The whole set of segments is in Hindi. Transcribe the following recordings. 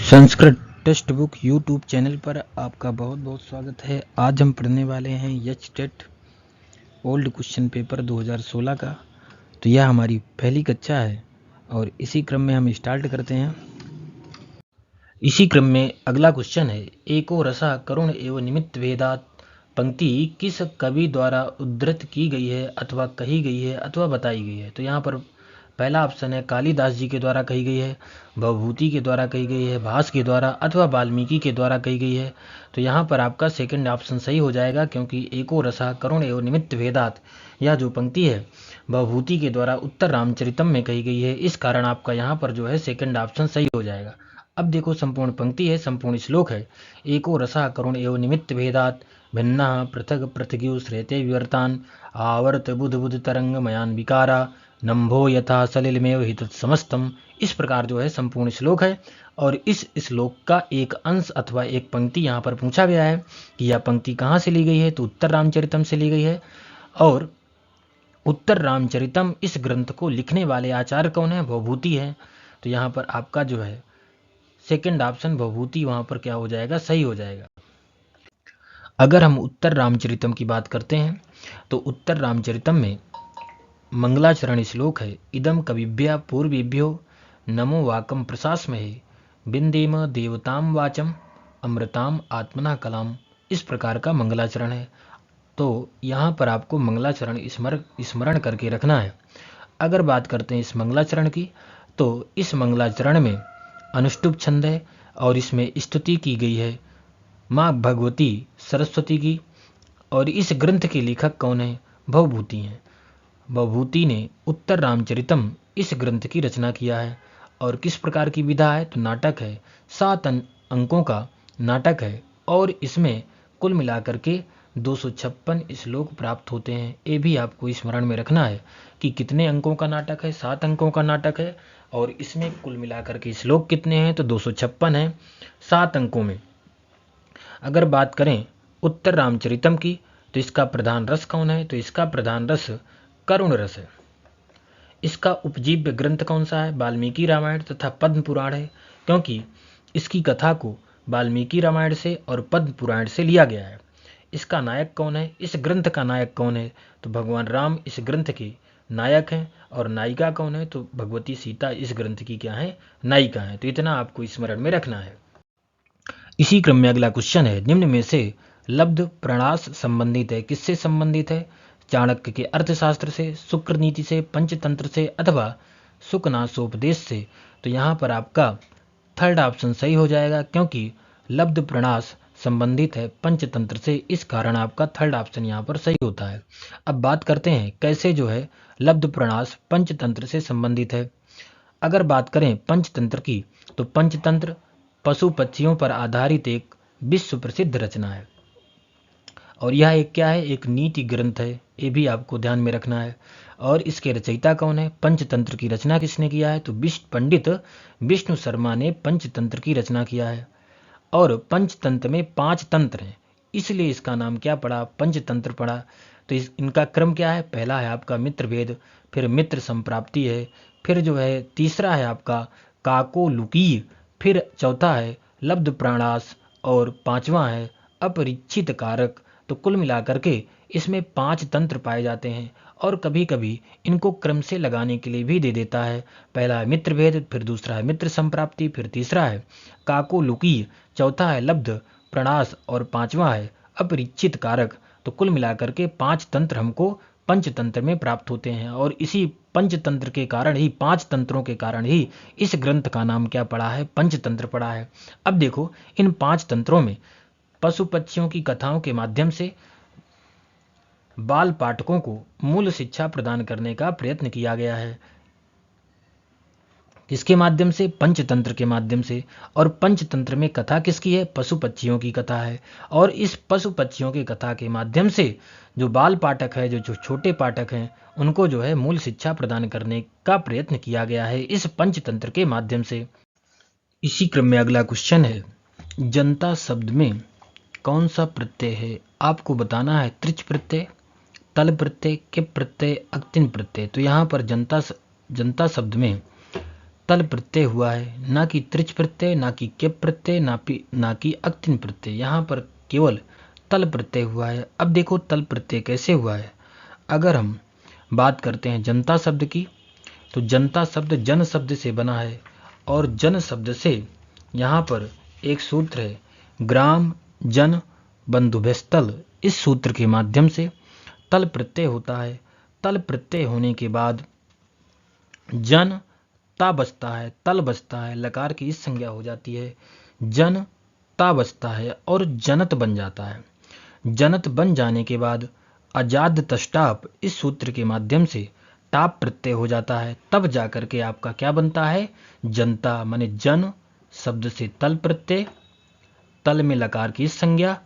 Sanskrit text book YouTube channel पर आपका बहुत बहुत स्वागत है। आज हम पढ़ने वाले हैं यच टेट ओल्ड क्वेश्चन पेपर 2016 का। तो यह हमारी पहली कक्षा है और इसी क्रम में हम स्टार्ट करते हैं। इसी क्रम में अगला क्वेश्चन है, एको रसा करुण एवं निमित्त भेदात पंक्ति किस कवि द्वारा उद्धृत की गई है अथवा कही गई है अथवा बताई गई है। तो यहाँ पर पहला ऑप्शन है कालिदास जी के द्वारा कही गई है, भवभूति के द्वारा कही गई है, भास के द्वारा अथवा वाल्मीकि के द्वारा कही गई है। तो यहाँ पर आपका सेकंड ऑप्शन सही हो जाएगा, क्योंकि एको रसा करुण एवं निमित्त भेदात यह जो पंक्ति है भवभूति के द्वारा उत्तर रामचरितम में कही गई है। इस कारण आपका यहाँ पर जो है सेकंड ऑप्शन सही हो जाएगा। अब देखो, संपूर्ण पंक्ति है, संपूर्ण श्लोक है। एको रसा करुण एवं निमित्त भेदात भिन्ना पृथक पृथग्यु श्रेते विवर्तान आवर्त बुध बुध तरंग मयान विकारा नंभो यथा सलिलमेव हित समस्तम। इस प्रकार जो है संपूर्ण श्लोक है और इस श्लोक का एक अंश अथवा एक पंक्ति यहाँ पर पूछा गया है कि यह पंक्ति कहाँ से ली गई है। तो उत्तर रामचरितम से ली गई है। और उत्तर रामचरितम इस ग्रंथ को लिखने वाले आचार्य कौन है? भवभूति है। तो यहाँ पर आपका जो है सेकंड ऑप्शन भवभूति वहां पर क्या हो जाएगा? सही हो जाएगा। अगर हम उत्तर रामचरितम की बात करते हैं तो उत्तर रामचरितम में मंगलाचरण श्लोक है, इदम कविभ्य पूर्वेभ्यो नमो वाकम प्रशासमहे बिंदेम देवताम वाचम अमृताम आत्मना कलाम। इस प्रकार का मंगलाचरण है। तो यहाँ पर आपको मंगलाचरण स्मरण करके रखना है। अगर बात करते हैं इस मंगलाचरण की, तो इस मंगलाचरण में अनुष्टुप छंद है और इसमें स्तुति की गई है माँ भगवती सरस्वती की। और इस ग्रंथ के लेखक कौन है? भवभूति हैं। भवभूति ने उत्तर रामचरितम इस ग्रंथ की रचना किया है। और किस प्रकार की विधा है? तो नाटक है। 7 अंकों का नाटक है और इसमें कुल मिलाकर के 256 श्लोक प्राप्त होते हैं। ये भी आपको स्मरण में रखना है कि कितने अंकों का नाटक है। 7 अंकों का नाटक है और इसमें कुल मिलाकर के श्लोक कितने हैं? तो 256 हैं 7 अंकों में। अगर बात करें उत्तर रामचरितम की, तो इसका प्रधान रस कौन है? तो इसका प्रधान रस करुण रस है। इसका उपजीव्य ग्रंथ कौन सा है? वाल्मीकि रामायण तथा पद्म पुराण है, क्योंकि इसकी कथा को वाल्मीकि रामायण से और पद्म पुराण से लिया गया है। इसका नायक कौन है? इस ग्रंथ का नायक कौन है? तो भगवान राम इस ग्रंथ के नायक हैं। और नायिका कौन है? तो भगवती सीता इस ग्रंथ की क्या है? नायिका है। तो इतना आपको स्मरण में रखना है। इसी क्रम में अगला क्वेश्चन है, निम्न में से लब्ध प्रणास संबंधित है? किससे संबंधित है? चाणक्य के अर्थशास्त्र से, शुक्र नीति से, पंचतंत्र से अथवा सुकनासोपदेश से। तो यहाँ पर आपका थर्ड ऑप्शन सही हो जाएगा, क्योंकि लब्ध प्रणास संबंधित है पंचतंत्र से। इस कारण आपका थर्ड ऑप्शन यहाँ पर सही होता है। अब बात करते हैं कैसे जो है लब्ध प्रणास पंचतंत्र से संबंधित है। अगर बात करें पंचतंत्र की, तो पंचतंत्र पशु पक्षियों पर आधारित एक विश्व प्रसिद्ध रचना है और यह एक क्या है? एक नीति ग्रंथ है। ये भी आपको ध्यान में रखना है। और इसके रचयिता कौन है? पंचतंत्र की रचना किसने किया है? तो पंडित विष्णु शर्मा ने पंचतंत्र की रचना किया है। और पंचतंत्र में 5 तंत्र हैं, इसलिए इसका नाम क्या पड़ा? पंचतंत्र पड़ा। तो इनका क्रम क्या है? पहला है आपका मित्र भेद, फिर मित्र संप्राप्ति है, फिर जो है तीसरा है आपका काकोलुकीय, फिर चौथा है लब्ध प्राणास और 5वां है अपरिचित कारक। तो कुल मिलाकर के इसमें 5 तंत्र पाए जाते हैं और कभी कभी इनको क्रम से लगाने के लिए भी दे देता है। पहला है मित्र भेद, फिर दूसरा है मित्र संप्राप्ति, फिर तीसरा है काकोलुकीय, चौथा है लब्ध प्रणास और 5वां है अपरिचित कारक। तो कुल मिलाकर के 5 तंत्र हमको पंचतंत्र में प्राप्त होते हैं और इसी पंचतंत्र के कारण ही, 5 तंत्रों के कारण ही इस ग्रंथ का नाम क्या पड़ा है? पंचतंत्र पड़ा है। अब देखो, इन 5 तंत्रों में पशु पक्षियों की कथाओं के माध्यम से बाल पाठकों को मूल शिक्षा प्रदान करने का प्रयत्न किया गया है। किसके माध्यम से? पंचतंत्र के माध्यम से। और पंचतंत्र में कथा किसकी है? पशु पक्षियों की कथा है। और इस पशु पक्षियों की कथा के माध्यम से जो बाल पाठक है, जो छोटे पाठक हैं, उनको जो है मूल शिक्षा प्रदान करने का प्रयत्न किया गया है इस पंचतंत्र के माध्यम से। इसी क्रम में अगला क्वेश्चन है, जनता शब्द में कौन सा प्रत्यय है? आपको बताना है त्रिच प्रत्यय, तल प्रत्यय, किप प्रत्यय, अक्तिन प्रत्यय। तो यहाँ पर जनता शब्द में तल प्रत्यय हुआ है, ना कि त्रिच प्रत्यय, ना कि केप प्रत्यय, ना कि अक्तिन प्रत्यय। यहाँ पर केवल तल प्रत्यय हुआ है। अब देखो तल प्रत्यय कैसे हुआ है। अगर हम बात करते हैं जनता शब्द की, तो जनता शब्द जन शब्द से बना है, और जन शब्द से यहाँ पर एक सूत्र है ग्राम जन बंधुभ्यस्तल। इस सूत्र के माध्यम से तल प्रत्यय होता है। तल प्रत्यय होने के बाद जन ता बचता है, तल बचता है, लकार की इस संज्ञा हो जाती है, जन ता बचता है और जनत बन जाता है। जनत बन जाने के बाद अजाद तष्टाप, इस सूत्र के माध्यम से टाप प्रत्यय हो जाता है। तब जाकर के आपका क्या बनता है, जनता। माने जन शब्द से तल प्रत्यय, तल में लकार की संज्ञा,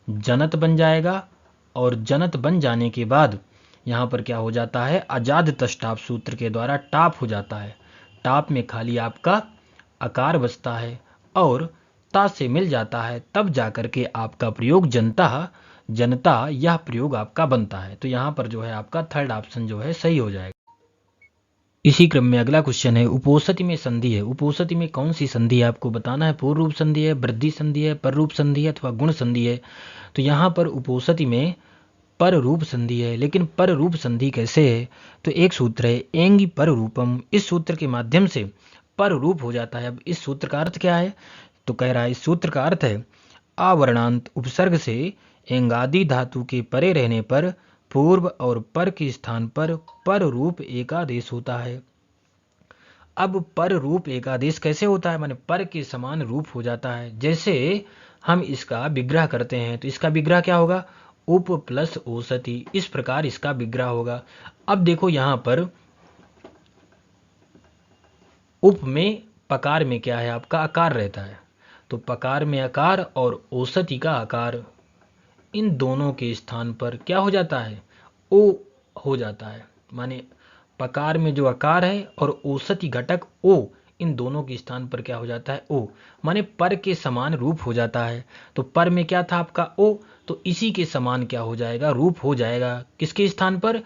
जनत बन जाएगा, और जनत बन जाने के बाद यहाँ पर क्या हो जाता है, अजाद तष्टाप सूत्र के द्वारा टाप हो जाता है। टाप में खाली आपका आकार बचता है और ता से मिल जाता है। तब जाकर के आपका प्रयोग जनता यह प्रयोग आपका बनता है। तो यहाँ पर जो है आपका थर्ड ऑप्शन जो है सही हो जाएगा। इसी क्रम में अगला क्वेश्चन है, उपोषित में संधि है। उपोषित में कौन सी संधि है आपको बताना है। पूर्ण रूप संधि है, वृद्धि संधि है, पर रूप संधि है अथवा गुण संधि है। तो यहाँ पर उपोषित में पर रूप संधि है। लेकिन पर रूप संधि कैसे है, तो एक सूत्र है एंगी पर रूपम। इस सूत्र के माध्यम से पर रूप हो जाता है। अब इस सूत्र का अर्थ क्या है, तो कह रहा है इस सूत्र का अर्थ है अवर्णांत उपसर्ग से एंगादि धातु के परे रहने पर पूर्व और पर के स्थान पर रूप एकादेश होता है। अब पर रूप एकादेश कैसे होता है, माने पर के समान रूप हो जाता है। जैसे हम इसका विग्रह करते हैं, तो इसका विग्रह क्या होगा, उप प्लस औसति। इस प्रकार इसका विग्रह होगा। अब देखो यहाँ पर उप में पकार में क्या है, आपका आकार रहता है। तो पकार में आकार और औसति का आकार, इन दोनों के स्थान पर क्या हो जाता है, ओ हो जाता है। माने पकार में जो आकार है और औसति घटक ओ, इन दोनों के स्थान पर क्या हो जाता है, ओ। माने पर के समान रूप हो जाता है। तो पर में क्या था आपका ओ, तो इसी के समान क्या हो जाएगा, रूप हो जाएगा। किसके स्थान पर,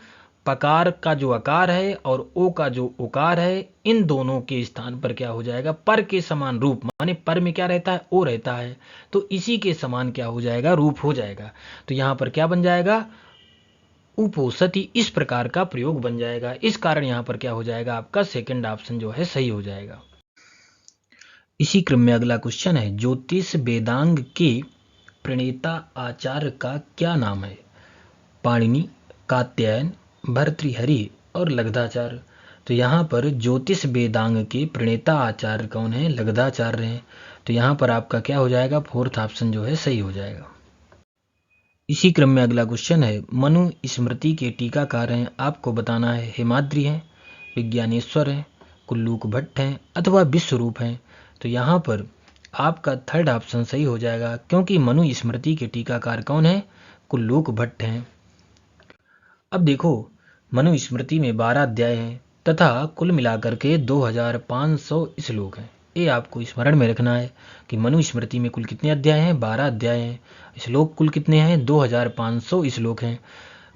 पकार का जो आकार है और ओ का जो उकार है, इन दोनों के स्थान पर क्या हो जाएगा, पर के समान रूप। माने पर में क्या रहता है, ओ रहता है, तो इसी के समान क्या हो जाएगा, रूप हो जाएगा। तो यहाँ पर क्या बन जाएगा, उपोषित। इस प्रकार का प्रयोग बन जाएगा। इस कारण यहाँ पर क्या हो जाएगा, आपका सेकंड ऑप्शन जो है सही हो जाएगा। इसी क्रम में अगला क्वेश्चन है, ज्योतिष वेदांग के प्रणेता आचार्य का क्या नाम है। पाणिनि, कात्यायन, भर्तृहरि और लब्धाचार्य। तो यहाँ पर ज्योतिष वेदांग के प्रणेता आचार्य कौन है, लब्धाचार्य हैं। तो यहाँ पर आपका क्या हो जाएगा, फोर्थ ऑप्शन जो है सही हो जाएगा। इसी क्रम में अगला क्वेश्चन है, मनु स्मृति के टीकाकार हैं, आपको बताना है हेमाद्रि हैं, विज्ञानेश्वर हैं, कुल्लूक भट्ट हैं अथवा विश्वरूप हैं। तो यहाँ पर आपका थर्ड ऑप्शन सही हो जाएगा, क्योंकि मनु स्मृति के टीकाकार कौन है, कुल्लूक भट्ट हैं। अब देखो मनु स्मृति में 12 अध्याय हैं तथा कुल मिलाकर के 2500 श्लोक हैं। ये आपको स्मरण में रखना है कि मनु स्मृति में कुल कितने अध्याय हैं, 12 अध्याय हैं। श्लोक कुल कितने हैं, 2500 श्लोक हैं।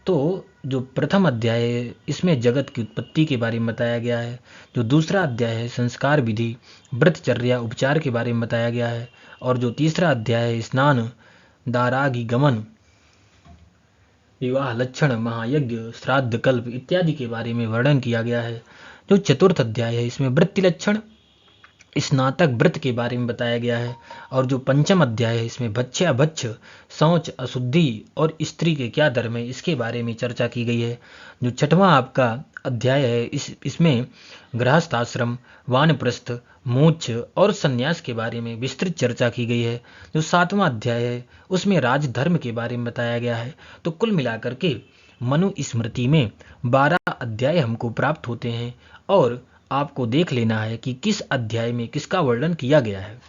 तो जो प्रथम अध्याय है इसमें जगत की उत्पत्ति के बारे में बताया गया है। जो दूसरा अध्याय है संस्कार विधि व्रतचर्या उपचार के बारे में बताया गया है। और जो तीसरा अध्याय है स्नान दारागी गमन विवाह लक्षण महायज्ञ श्राद्ध कल्प इत्यादि के बारे में वर्णन किया गया है। जो चतुर्थ अध्याय है इसमें वृत्ति लक्षण स्नातक व्रत के बारे में बताया गया है। और जो पंचम अध्याय है इसमें भक्ष्य अभक्ष्य शौच अशुद्धि और स्त्री के क्या धर्म है इसके बारे में चर्चा की गई है। जो छठवां आपका अध्याय है इसमें गृहस्थ आश्रम वानप्रस्थ मोक्ष और संन्यास के बारे में विस्तृत चर्चा की गई है। जो सातवां अध्याय है उसमें राजधर्म के बारे में बताया गया है। तो कुल मिलाकर के मनु स्मृति में 12 अध्याय हमको प्राप्त होते हैं और आपको देख लेना है कि किस अध्याय में किसका वर्णन किया गया है।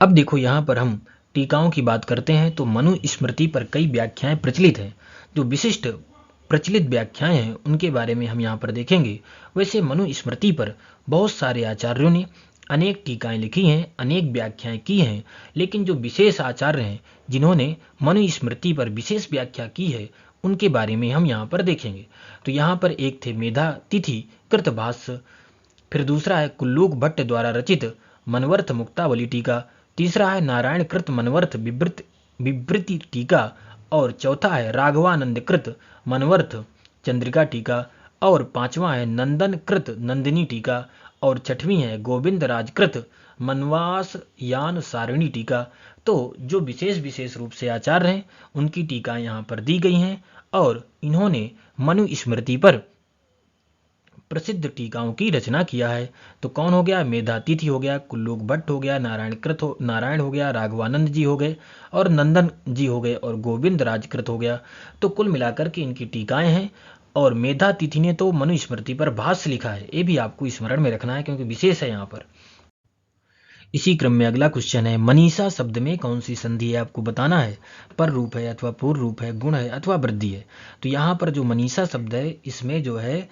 अब देखो यहां पर हम टीकाओं की बात करते हैं तो मनु स्मृति पर कई व्याख्याएं प्रचलित हैं। जो विशिष्ट प्रचलित व्याख्याएं हैं उनके बारे में हम यहाँ पर देखेंगे। वैसे मनु स्मृति पर बहुत सारे आचार्यों ने अनेक टीकाएं लिखी हैं, अनेक व्याख्याएं की हैं, लेकिन जो विशेष आचार्य हैं जिन्होंने मनु स्मृति पर विशेष व्याख्या की है उनके बारे में हम यहाँ पर देखेंगे। तो यहाँ पर एक थे मेधातिथि कृतभाष्य फिर दूसरा है कुल्लूक भट्ट द्वारा रचित मनवर्थ मुक्तावली टीका, तीसरा है नारायण कृत मनवर्थ विवृति टीका, और चौथा है राघवानंद कृत मनवर्थ चंद्रिका टीका, और पांचवा है नंदन कृत नंदिनी टीका, और छठवीं है गोविंद राजकृत मनवास यान सारिणी टीका। तो जो विशेष विशेष रूप से आचार्य हैं उनकी टीका यहाँ पर दी गई हैं, और इन्होंने मनुस्मृति पर प्रसिद्ध टीकाओं की रचना किया है। तो कौन हो गया? मेधातिथि हो गया, कुल्लूक भट्ट हो गया, नारायण हो गया, राघवानंद जी हो गए, और नंदन जी हो गए, और गोविंद राजकृत हो गया। तो कुल मिलाकर के इनकी टीकाएं हैं। और मेधातिथि ने तो मनुस्मृति पर भाष्य लिखा है, ये भी आपको स्मरण में रखना है क्योंकि विशेष है यहाँ पर। इसी क्रम में अगला क्वेश्चन है, मनीषा शब्द में कौन सी संधि है आपको बताना है। पर रूप है अथवा पूर्व रूप है, गुण है अथवा वृद्धि है। तो यहाँ पर जो मनीषा शब्द है इसमें जो है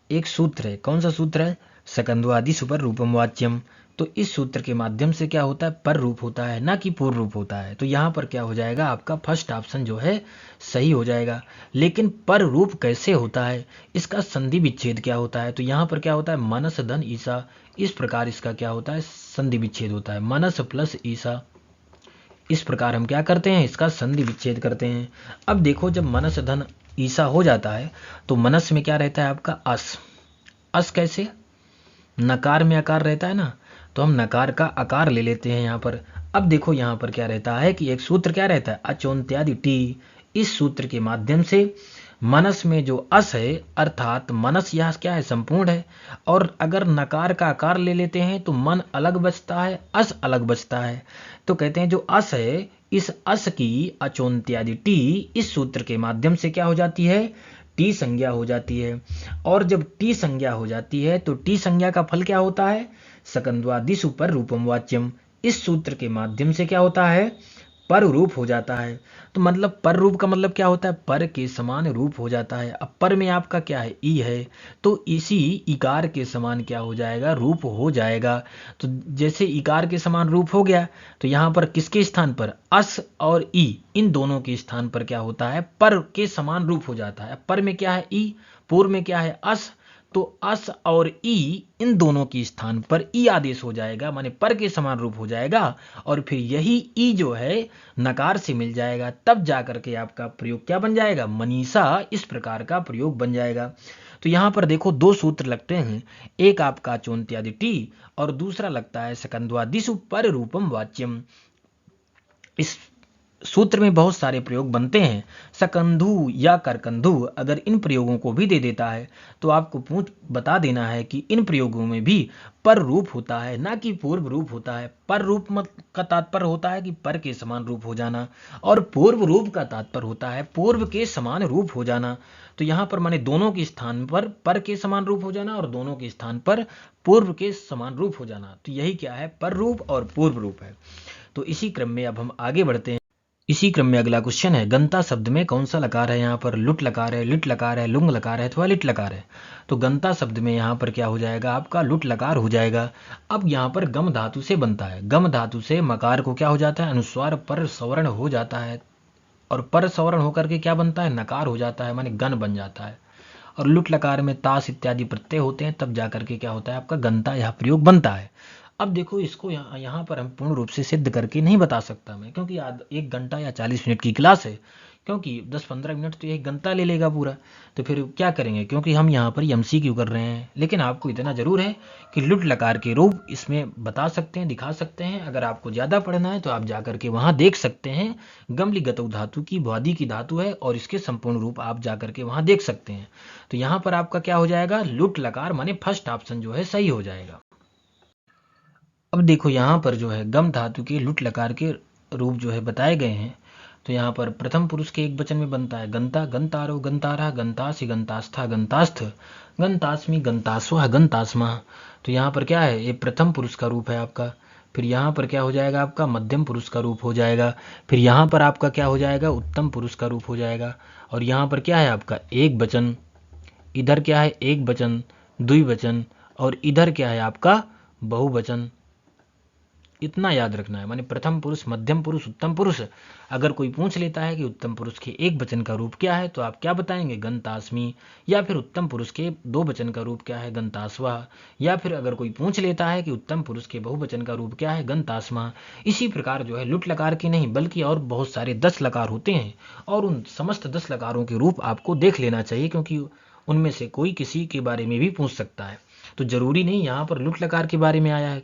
एक सूत्र है। कौन सा सूत्र है? सकंद्वादि सुपर रूपम वाच्यम। तो इस सूत्र के माध्यम से क्या होता है? पर रूप होता है, ना कि पूर्व रूप होता है। तो यहाँ पर क्या हो जाएगा? आपका फर्स्ट ऑप्शन जो है सही हो जाएगा। लेकिन पर रूप कैसे होता है, इसका संधि विच्छेद क्या होता है? तो यहाँ पर क्या होता है? मनस धन ईसा, इस प्रकार इसका क्या होता है? संधि विच्छेद होता है। मनस प्लस ईसा, इस प्रकार हम क्या करते हैं? इसका संधि विच्छेद करते हैं। अब देखो, जब मनस धन ईसा हो जाता है तो मनस में क्या रहता है आपका? अस। अस कैसे? नकार में आकार रहता है ना, तो हम नकार का आकार ले लेते हैं यहाँ पर। अब देखो यहाँ पर क्या रहता है कि एक सूत्र क्या रहता है? अचोन्त्यादि टी। इस सूत्र के माध्यम से मनस में जो अस है, अर्थात मनस यह क्या है? संपूर्ण है। और अगर नकार का आकार ले लेते हैं तो मन अलग बचता है, अस अलग बचता है। तो कहते हैं जो अस है, इस अस की अचोन्त्यादि टी इस सूत्र के माध्यम से क्या हो जाती है? टी संज्ञा हो जाती है। और जब टी संज्ञा हो जाती है तो टी संज्ञा का फल क्या होता है? सकंद्वादिषु पर रूपम वाच्यम। इस सूत्र के माध्यम से क्या होता है? पर रूप हो जाता है। तो मतलब पर रूप का मतलब क्या होता है? पर के समान रूप हो जाता है। अब पर में आपका क्या है? ई है, तो इसी इकार के समान क्या हो जाएगा? रूप हो जाएगा। तो जैसे इकार के समान रूप हो गया, तो यहाँ पर किसके स्थान पर? अस और ई, इन दोनों के स्थान पर क्या होता है? पर के समान रूप हो जाता है। पर में क्या है? ई, पूर्व में क्या है? अस। तो अस और ई, इन दोनों के स्थान पर ई आदेश हो जाएगा, माने पर के समान रूप हो जाएगा। और फिर यही ई जो है नकार से मिल जाएगा, तब जाकर के आपका प्रयोग क्या बन जाएगा? मनीषा, इस प्रकार का प्रयोग बन जाएगा। तो यहाँ पर देखो दो सूत्र लगते हैं, एक आपका चोन्त्यादि टी और दूसरा लगता है सकंद्वादिषु पर रूपम वाच्यम। इस सूत्र में बहुत सारे प्रयोग बनते हैं। सकंधु या करकंधु अगर इन प्रयोगों को भी दे देता है तो आपको बता देना है कि इन प्रयोगों में भी पर रूप होता है, ना कि पूर्व रूप होता है। पर रूप का तात्पर्य होता है कि पर के समान रूप हो जाना, और पूर्व रूप का तात्पर्य होता है पूर्व के समान रूप हो जाना। तो यहाँ पर माने दोनों के स्थान पर के समान रूप हो जाना और दोनों के स्थान पर पूर्व के समान रूप हो जाना। तो यही क्या है? पर रूप और पूर्व रूप है। तो इसी क्रम में अब हम आगे बढ़ते हैं। इसी क्रम में अगला क्वेश्चन है, गंता शब्द में कौन सा लकार है? यहाँ पर लुट लकार है, लिट लकार है, लुंग लकार है अथवा लिट लकार है। तो गंता शब्द में यहाँ पर क्या हो जाएगा? आपका लुट लकार हो जाएगा। अब यहाँ पर गम धातु से बनता है। गम धातु से मकार को क्या हो जाता है? अनुस्वार पर सवर्ण हो जाता है, और पर सवर्ण होकर के क्या बनता है? नकार हो जाता है, माने गण बन जाता है। और लुट लकार में तास इत्यादि प्रत्यय होते हैं, तब जाकर के क्या होता है? आपका गंता यह प्रयोग बनता है। अब देखो, इसको यहाँ पर हम पूर्ण रूप से सिद्ध करके नहीं बता सकता मैं, क्योंकि 1 घंटा या 40 मिनट की क्लास है, क्योंकि 10-15 मिनट तो 1 घंटा ले लेगा पूरा। तो फिर क्या करेंगे, क्योंकि हम यहाँ पर एमसीक्यू कर रहे हैं। लेकिन आपको इतना जरूर है कि लुट लकार के रूप इसमें बता सकते हैं, दिखा सकते हैं। अगर आपको ज़्यादा पढ़ना है तो आप जाकर के वहाँ देख सकते हैं। गमली गतौ धातु की भ्वादि की धातु है, और इसके संपूर्ण रूप आप जाकर के वहाँ देख सकते हैं। तो यहाँ पर आपका क्या हो जाएगा? लुट लकार, माने फर्स्ट ऑप्शन जो है सही हो जाएगा। अब देखो यहाँ पर जो है गम धातु के लुट लकार के रूप जो है बताए गए हैं। तो यहाँ पर प्रथम पुरुष के एक वचन में बनता है गंता, गंतारो, गंतारा, गंतासी, गंतास्था, गंतास्थ, गंतास्मि, गंतास्वा, गंतास्मा। तो यहाँ पर क्या है? ये प्रथम पुरुष का रूप है आपका। फिर यहाँ पर क्या हो जाएगा? आपका मध्यम पुरुष का रूप हो जाएगा। फिर यहाँ पर आपका क्या हो जाएगा? उत्तम पुरुष का रूप हो जाएगा। और यहाँ पर क्या है आपका? एक वचन, इधर क्या है? एक वचन, द्विवचन, और इधर क्या है आपका? बहुवचन। इतना याद रखना है, माने प्रथम पुरुष, मध्यम पुरुष, उत्तम पुरुष। अगर कोई पूछ लेता है कि उत्तम पुरुष के एक वचन का रूप क्या है, तो आप क्या बताएंगे, गंतास्मि। या फिर उत्तम पुरुष के दो वचन का रूप क्या है, गंतास्वा। या फिर अगर कोई पूछ लेता है कि उत्तम पुरुष के बहुवचन का रूप क्या है, गंतास्मा। इसी प्रकार जो है लुट लकार के नहीं बल्कि और बहुत सारे 10 लकार होते हैं, और उन समस्त 10 लकारों के रूप आपको देख लेना चाहिए, क्योंकि उनमें से कोई किसी के बारे में भी पूछ सकता है। तो जरूरी नहीं यहाँ पर लुट लकार के बारे में आया है,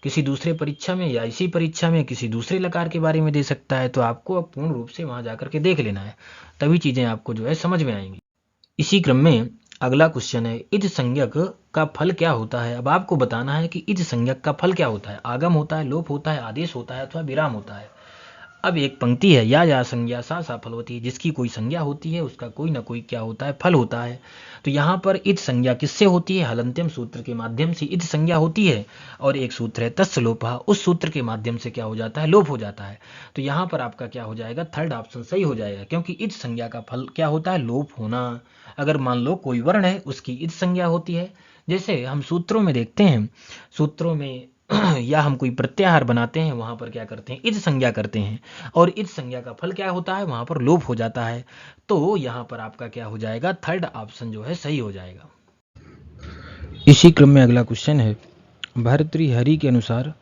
किसी दूसरे परीक्षा में या इसी परीक्षा में किसी दूसरे लकार के बारे में दे सकता है। तो आपको अब पूर्ण रूप से वहां जाकर के देख लेना है, तभी चीजें आपको जो है समझ में आएंगी। इसी क्रम में अगला क्वेश्चन है, इज संज्ञक का फल क्या होता है। अब आपको बताना है कि इज संज्ञक का फल क्या होता है, आगम होता है, लोप होता है, आदेश होता है अथवा विराम होता है। अब एक पंक्ति है, या संज्ञा सा फल होती है, जिसकी कोई संज्ञा होती है उसका कोई ना कोई क्या होता है, फल होता है। तो यहाँ पर इद संज्ञा किससे होती है, हलंत्यम सूत्र के माध्यम से इद संज्ञा होती है। और एक सूत्र है तस्य लोपः, उस सूत्र के माध्यम से क्या हो जाता है, लोप हो जाता है। तो यहाँ पर आपका क्या हो जाएगा, थर्ड ऑप्शन सही हो जाएगा, क्योंकि इद संज्ञा का फल क्या होता है, लोप होना। अगर मान लो कोई वर्ण है उसकी इद संज्ञा होती है, जैसे हम सूत्रों में देखते हैं, सूत्रों में या हम कोई प्रत्याहार बनाते हैं, वहां पर क्या करते हैं, इद संज्ञा करते हैं, और इद संज्ञा का फल क्या होता है, वहां पर लोप हो जाता है। तो यहां पर आपका क्या हो जाएगा, थर्ड ऑप्शन जो है सही हो जाएगा। इसी क्रम में अगला क्वेश्चन है, भर्तृहरि के अनुसार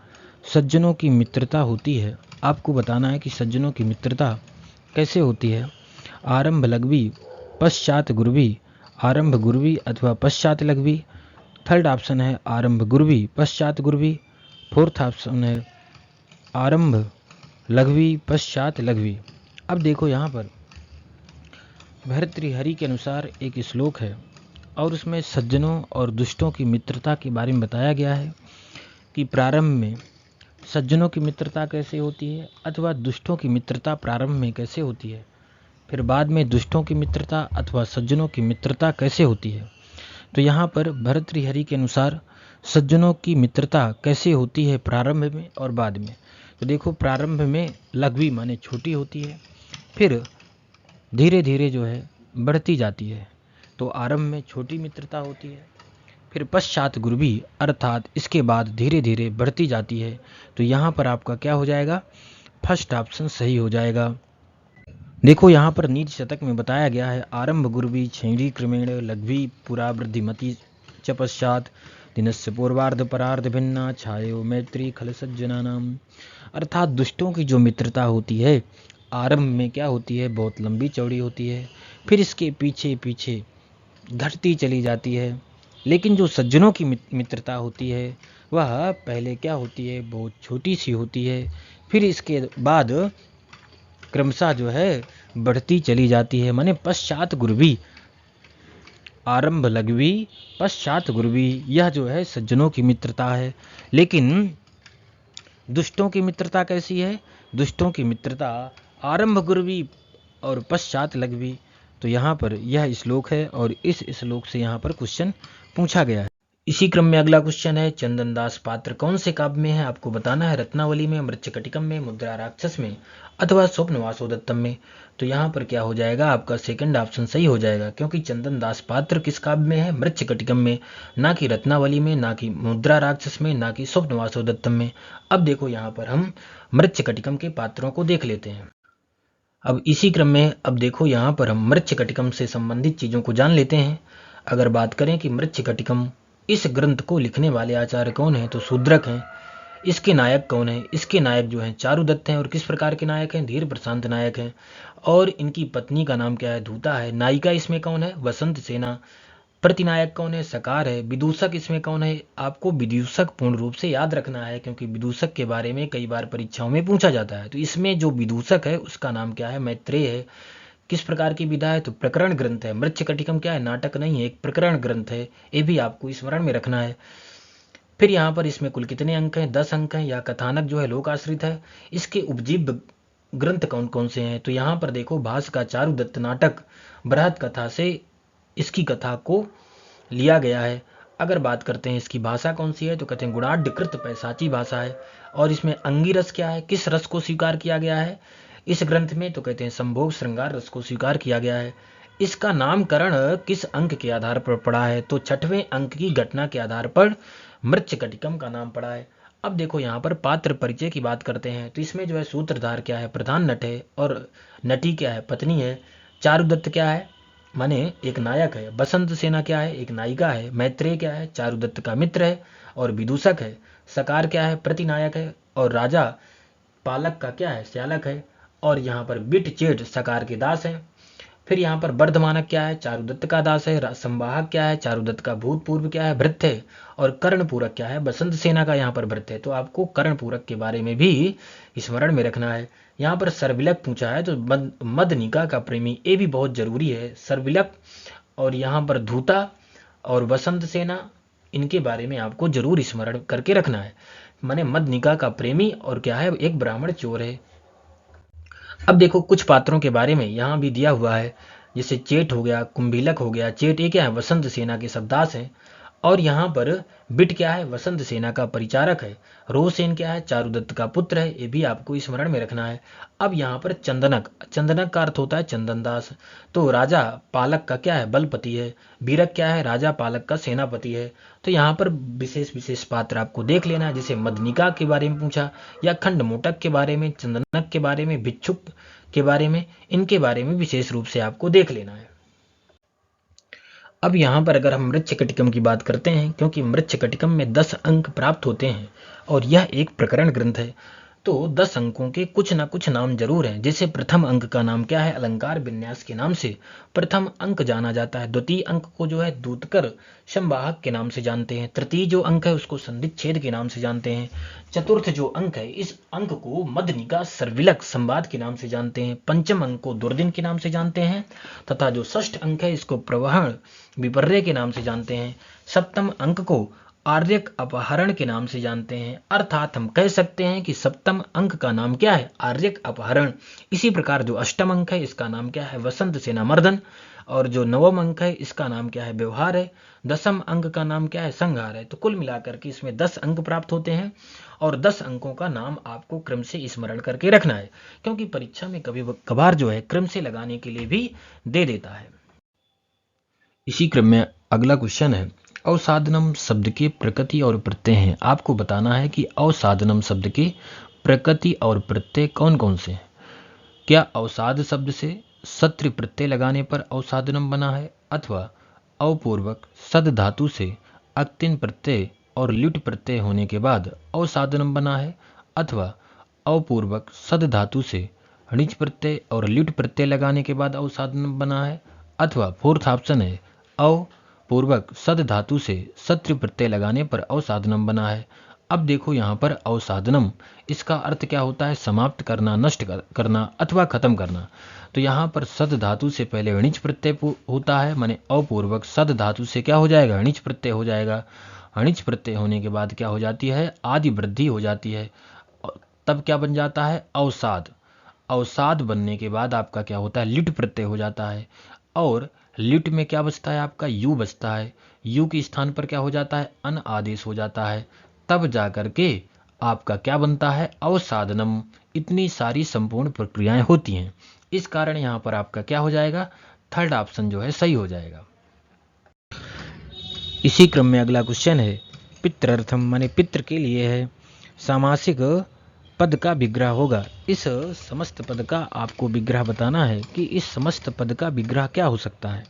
सज्जनों की मित्रता होती है। आपको बताना है कि सज्जनों की मित्रता कैसे होती है। आरंभ लघवी, पश्चात गुरवी, आरंभ गुरवी अथवा पश्चात लघवी। थर्ड ऑप्शन है आरंभ गुरवी पश्चात गुरवी। फोर्थ ऑप्शन है आरंभ लघवी पश्चात लघवी। अब देखो यहाँ पर भर्तृहरि के अनुसार एक श्लोक है, और उसमें सज्जनों और दुष्टों की मित्रता के बारे में बताया गया है कि प्रारंभ में सज्जनों की मित्रता कैसे होती है, अथवा दुष्टों की मित्रता प्रारंभ में कैसे होती है, फिर बाद में दुष्टों की मित्रता अथवा सज्जनों की मित्रता कैसे होती है। तो यहाँ पर भर्तृहरि के अनुसार सज्जनों की मित्रता कैसे होती है, प्रारंभ में और बाद में। तो देखो प्रारंभ में लघवी माने छोटी होती है, फिर धीरे धीरे जो है बढ़ती जाती है। तो आरंभ में छोटी मित्रता होती है, फिर पश्चात गुरवी अर्थात इसके बाद धीरे धीरे बढ़ती जाती है। तो यहाँ पर आपका क्या हो जाएगा, फर्स्ट ऑप्शन सही हो जाएगा। देखो यहाँ पर नीति शतक में बताया गया है, आरंभ गुरवी छेड़ी क्रमेण लघवी पुरा वृद्धिमती च पश्चात दिनस्य पूर्वार्ध परार्ध भिन्ना छायो मैत्री खल सज्जनानाम। अर्थात दुष्टों की जो मित्रता होती है आरंभ में क्या होती है, बहुत लंबी चौड़ी होती है, फिर इसके पीछे पीछे घटती चली जाती है। लेकिन जो सज्जनों की मित्रता होती है वह पहले क्या होती है, बहुत छोटी सी होती है, फिर इसके बाद क्रमशः जो है बढ़ती चली जाती है। माने पश्चात गुरवी, आरंभ लघवी पश्चात गुरवी, यह जो है सज्जनों की मित्रता है। लेकिन दुष्टों की मित्रता कैसी है, दुष्टों की मित्रता आरंभ गुरवी और पश्चात लघवी। तो यहाँ पर यह श्लोक है, और इस श्लोक से यहाँ पर क्वेश्चन पूछा गया है। इसी क्रम में अगला क्वेश्चन है, चंदनदास पात्र कौन से काव्य में है। आपको बताना है, रत्नावली में, मृच्छकटिकम में, मुद्रा राक्षस में अथवा स्वप्नवासोदत्तम में। तो यहाँ पर क्या हो जाएगा, आपका सेकंड ऑप्शन सही हो जाएगा, क्योंकि चंदनदास पात्र किस काव्य में है, मृच्छकटिकम में, ना कि रत्नावली में, ना कि मुद्रा राक्षस में, ना कि स्वप्नवासोदत्तम में। अब देखो यहाँ पर हम मृच्छकटिकम के पात्रों को देख लेते हैं। अब इसी क्रम में अब देखो यहाँ पर हम मृच्छकटिकम से संबंधित चीजों को जान लेते हैं। अगर बात करें कि मृच्छकटिकम इस ग्रंथ को लिखने वाले आचार्य कौन है, तो शूद्रक हैं। इसके नायक कौन है, इसके नायक जो हैं चारुदत्त हैं। और किस प्रकार के नायक हैं, धीर प्रशांत नायक हैं। और इनकी पत्नी का नाम क्या है, धूता है। नायिका इसमें कौन है, वसंत सेना। प्रतिनायक कौन है, सकार है। विदूषक इसमें कौन है, आपको विदूषक पूर्ण रूप से याद रखना है, क्योंकि विदूषक के बारे में कई बार परीक्षाओं में पूछा जाता है। तो इसमें जो विदूषक है उसका नाम क्या है, मैत्रेय है। किस प्रकार की विधा है, तो प्रकरण ग्रंथ है। मृच्छकटिकम क्या है, नाटक नहीं है, एक प्रकरण ग्रंथ है। ये भी आपको स्मरण में रखना है। फिर यहाँ पर इसमें कुल कितने अंक हैं, 10 अंक हैं। या कथानक जो है लोकाश्रित है। इसके उपजीव्य ग्रंथ कौन कौन से हैं, तो यहाँ पर देखो भास का चारुदत्त नाटक बृहद कथा से इसकी कथा को लिया गया है। अगर बात करते हैं इसकी भाषा कौन सी है, तो कहते हैं गुणाढ्यकृत पैसाची भाषा है। और इसमें अंगी रस क्या है, किस रस को स्वीकार किया गया है इस ग्रंथ में, तो कहते हैं संभोग श्रृंगार रस को स्वीकार किया गया है। इसका नामकरण किस अंक के आधार पर पड़ा है, तो 6वें अंक की घटना के आधार पर मृच्छकटिकम का नाम पड़ा है। अब देखो यहाँ पर पात्र परिचय की बात करते हैं, तो इसमें जो है सूत्रधार क्या है, प्रधान नट है, और नटी क्या है, पत्नी है। चारुदत्त क्या है, माने एक नायक है। बसंत सेना क्या है, एक नायिका है। मैत्रेय क्या है, चारुदत्त का मित्र है और विदूषक है। सकार क्या है, प्रतिनायक है। और राजा पालक का क्या है, श्यालक है। और यहाँ पर बिट चेट सकार के दास है। फिर यहाँ पर वर्धमानक क्या है, चारुदत्त का दास है। संवाहक क्या है, चारुदत्त का भूतपूर्व क्या है, भृत्य है। और कर्णपूरक क्या है, बसंत सेना का यहाँ पर भृत्य है। तो आपको कर्णपूरक के बारे में भी स्मरण में रखना है। यहाँ पर सर्विलक पूछा है, तो मदनिका का प्रेमी, ये भी बहुत जरूरी है। सर्विलक और यहाँ पर धूता और बसंत सेना, इनके बारे में आपको जरूर स्मरण करके रखना है। माने मदनिका का प्रेमी और क्या है, एक ब्राह्मण चोर है। अब देखो कुछ पात्रों के बारे में यहाँ भी दिया हुआ है, जैसे चेट हो गया, कुंभिलक हो गया। चेट ये क्या है, वसंत सेना के शब्दास हैं। और यहाँ पर बिट क्या है, वसंत सेना का परिचारक है। रोसेन क्या है, चारुदत्त का पुत्र है, ये भी आपको स्मरण में रखना है। अब यहाँ पर चंदनक, चंदनक का अर्थ होता है चंदनदास। तो राजा पालक का क्या है, बलपति है। बीरक क्या है, राजा पालक का सेनापति है। तो यहाँ पर विशेष विशेष पात्र आपको देख लेना है, जैसे मदनिका के बारे में पूछा, या खंड मोटक के बारे में, चंदनक के बारे में, भिक्षुक के बारे में, इनके बारे में विशेष रूप से आपको देख लेना है। अब यहाँ पर अगर हम मृच्छकटिकम की बात करते हैं, क्योंकि मृच्छकटिकम में 10 अंक प्राप्त होते हैं और यह एक प्रकरण ग्रंथ है, तो 10 अंकों के कुछ ना कुछ नाम जरूर हैं। जैसे प्रथम अंक का नाम क्या है, अलंकार विन्यास के नाम से प्रथम अंक जाना जाता है। द्वितीय अंक को जो है दूतकर संवाहक के नाम से जानते हैं। तृतीय जो अंक है उसको संधिच्छेद के नाम से जानते हैं। चतुर्थ जो अंक है, इस अंक को मदनिका सर्विलक संवाद के नाम से जानते हैं। पंचम अंक को दुर्दिन के नाम से जानते हैं, तथा जो षष्ठ अंक है इसको प्रवहण विपर्य के नाम से जानते हैं। सप्तम अंक को आर्यक अपहरण के नाम से जानते हैं। अर्थात हम कह सकते हैं कि सप्तम अंक का नाम क्या है, आर्यक अपहरण। इसी प्रकार जो अष्टम अंक है इसका नाम क्या है, वसंत सेना मर्दन। और जो नवम अंक है इसका नाम क्या है, व्यवहार है। दसम अंक का नाम क्या है, संहार है। तो कुल मिलाकर के इसमें 10 अंक प्राप्त होते हैं और 10 अंकों का नाम आपको क्रम से स्मरण करके रखना है, क्योंकि परीक्षा में कभी कभार जो है क्रम से लगाने के लिए भी दे देता है। इसी क्रम में अगला क्वेश्चन है, अवसाधनम शब्द के प्रकृति और प्रत्यय हैं। आपको बताना है कि अवसाधनम शब्द के प्रकृति और प्रत्यय कौन कौन से हैं। क्या अवसाद शब्द से सत्र प्रत्यय लगाने पर अवसाधनम बना है, अथवा अवपूर्वक सद धातु से अक्तिन प्रत्यय और ल्युट प्रत्यय होने के बाद अवसाधनम बना है, अथवा अवपूर्वक सद धातु से णिच प्रत्यय और ल्युट प्रत्यय लगाने के बाद अवसाधनम बना है, अथवा फोर्थ ऑप्शन है अवपूर्वक सद धातु से सत्र प्रत्यय लगाने पर अवसाधनम बना है। अब देखो यहाँ पर अवसाधनम, इसका अर्थ क्या होता है, समाप्त करना, नष्ट करना अथवा खत्म करना। तो यहाँ पर सद धातु से पहले णिच प्रत्यय होता है, माने अवपूर्वक सद धातु से क्या हो जाएगा, णिच प्रत्यय हो जाएगा। णिच प्रत्यय होने के बाद क्या हो जाती है, आदि वृद्धि हो जाती है, तब क्या बन जाता है, अवसाद। अवसाद बनने के बाद आपका क्या होता है, लिट प्रत्यय हो जाता है। और लिट में क्या बचता है, आपका यू बचता है। यू के स्थान पर क्या हो जाता है, अन आदेश हो जाता है। तब जाकर के आपका क्या बनता है, अवसाधनम। इतनी सारी संपूर्ण प्रक्रियाएं होती हैं, इस कारण यहाँ पर आपका क्या हो जाएगा, थर्ड ऑप्शन जो है सही हो जाएगा। इसी क्रम में अगला क्वेश्चन है, पितृर्थम माने पितृ के लिए है, सामासिक पद का विग्रह होगा। इस समस्त पद का आपको विग्रह बताना है कि इस समस्त पद का विग्रह क्या हो सकता है।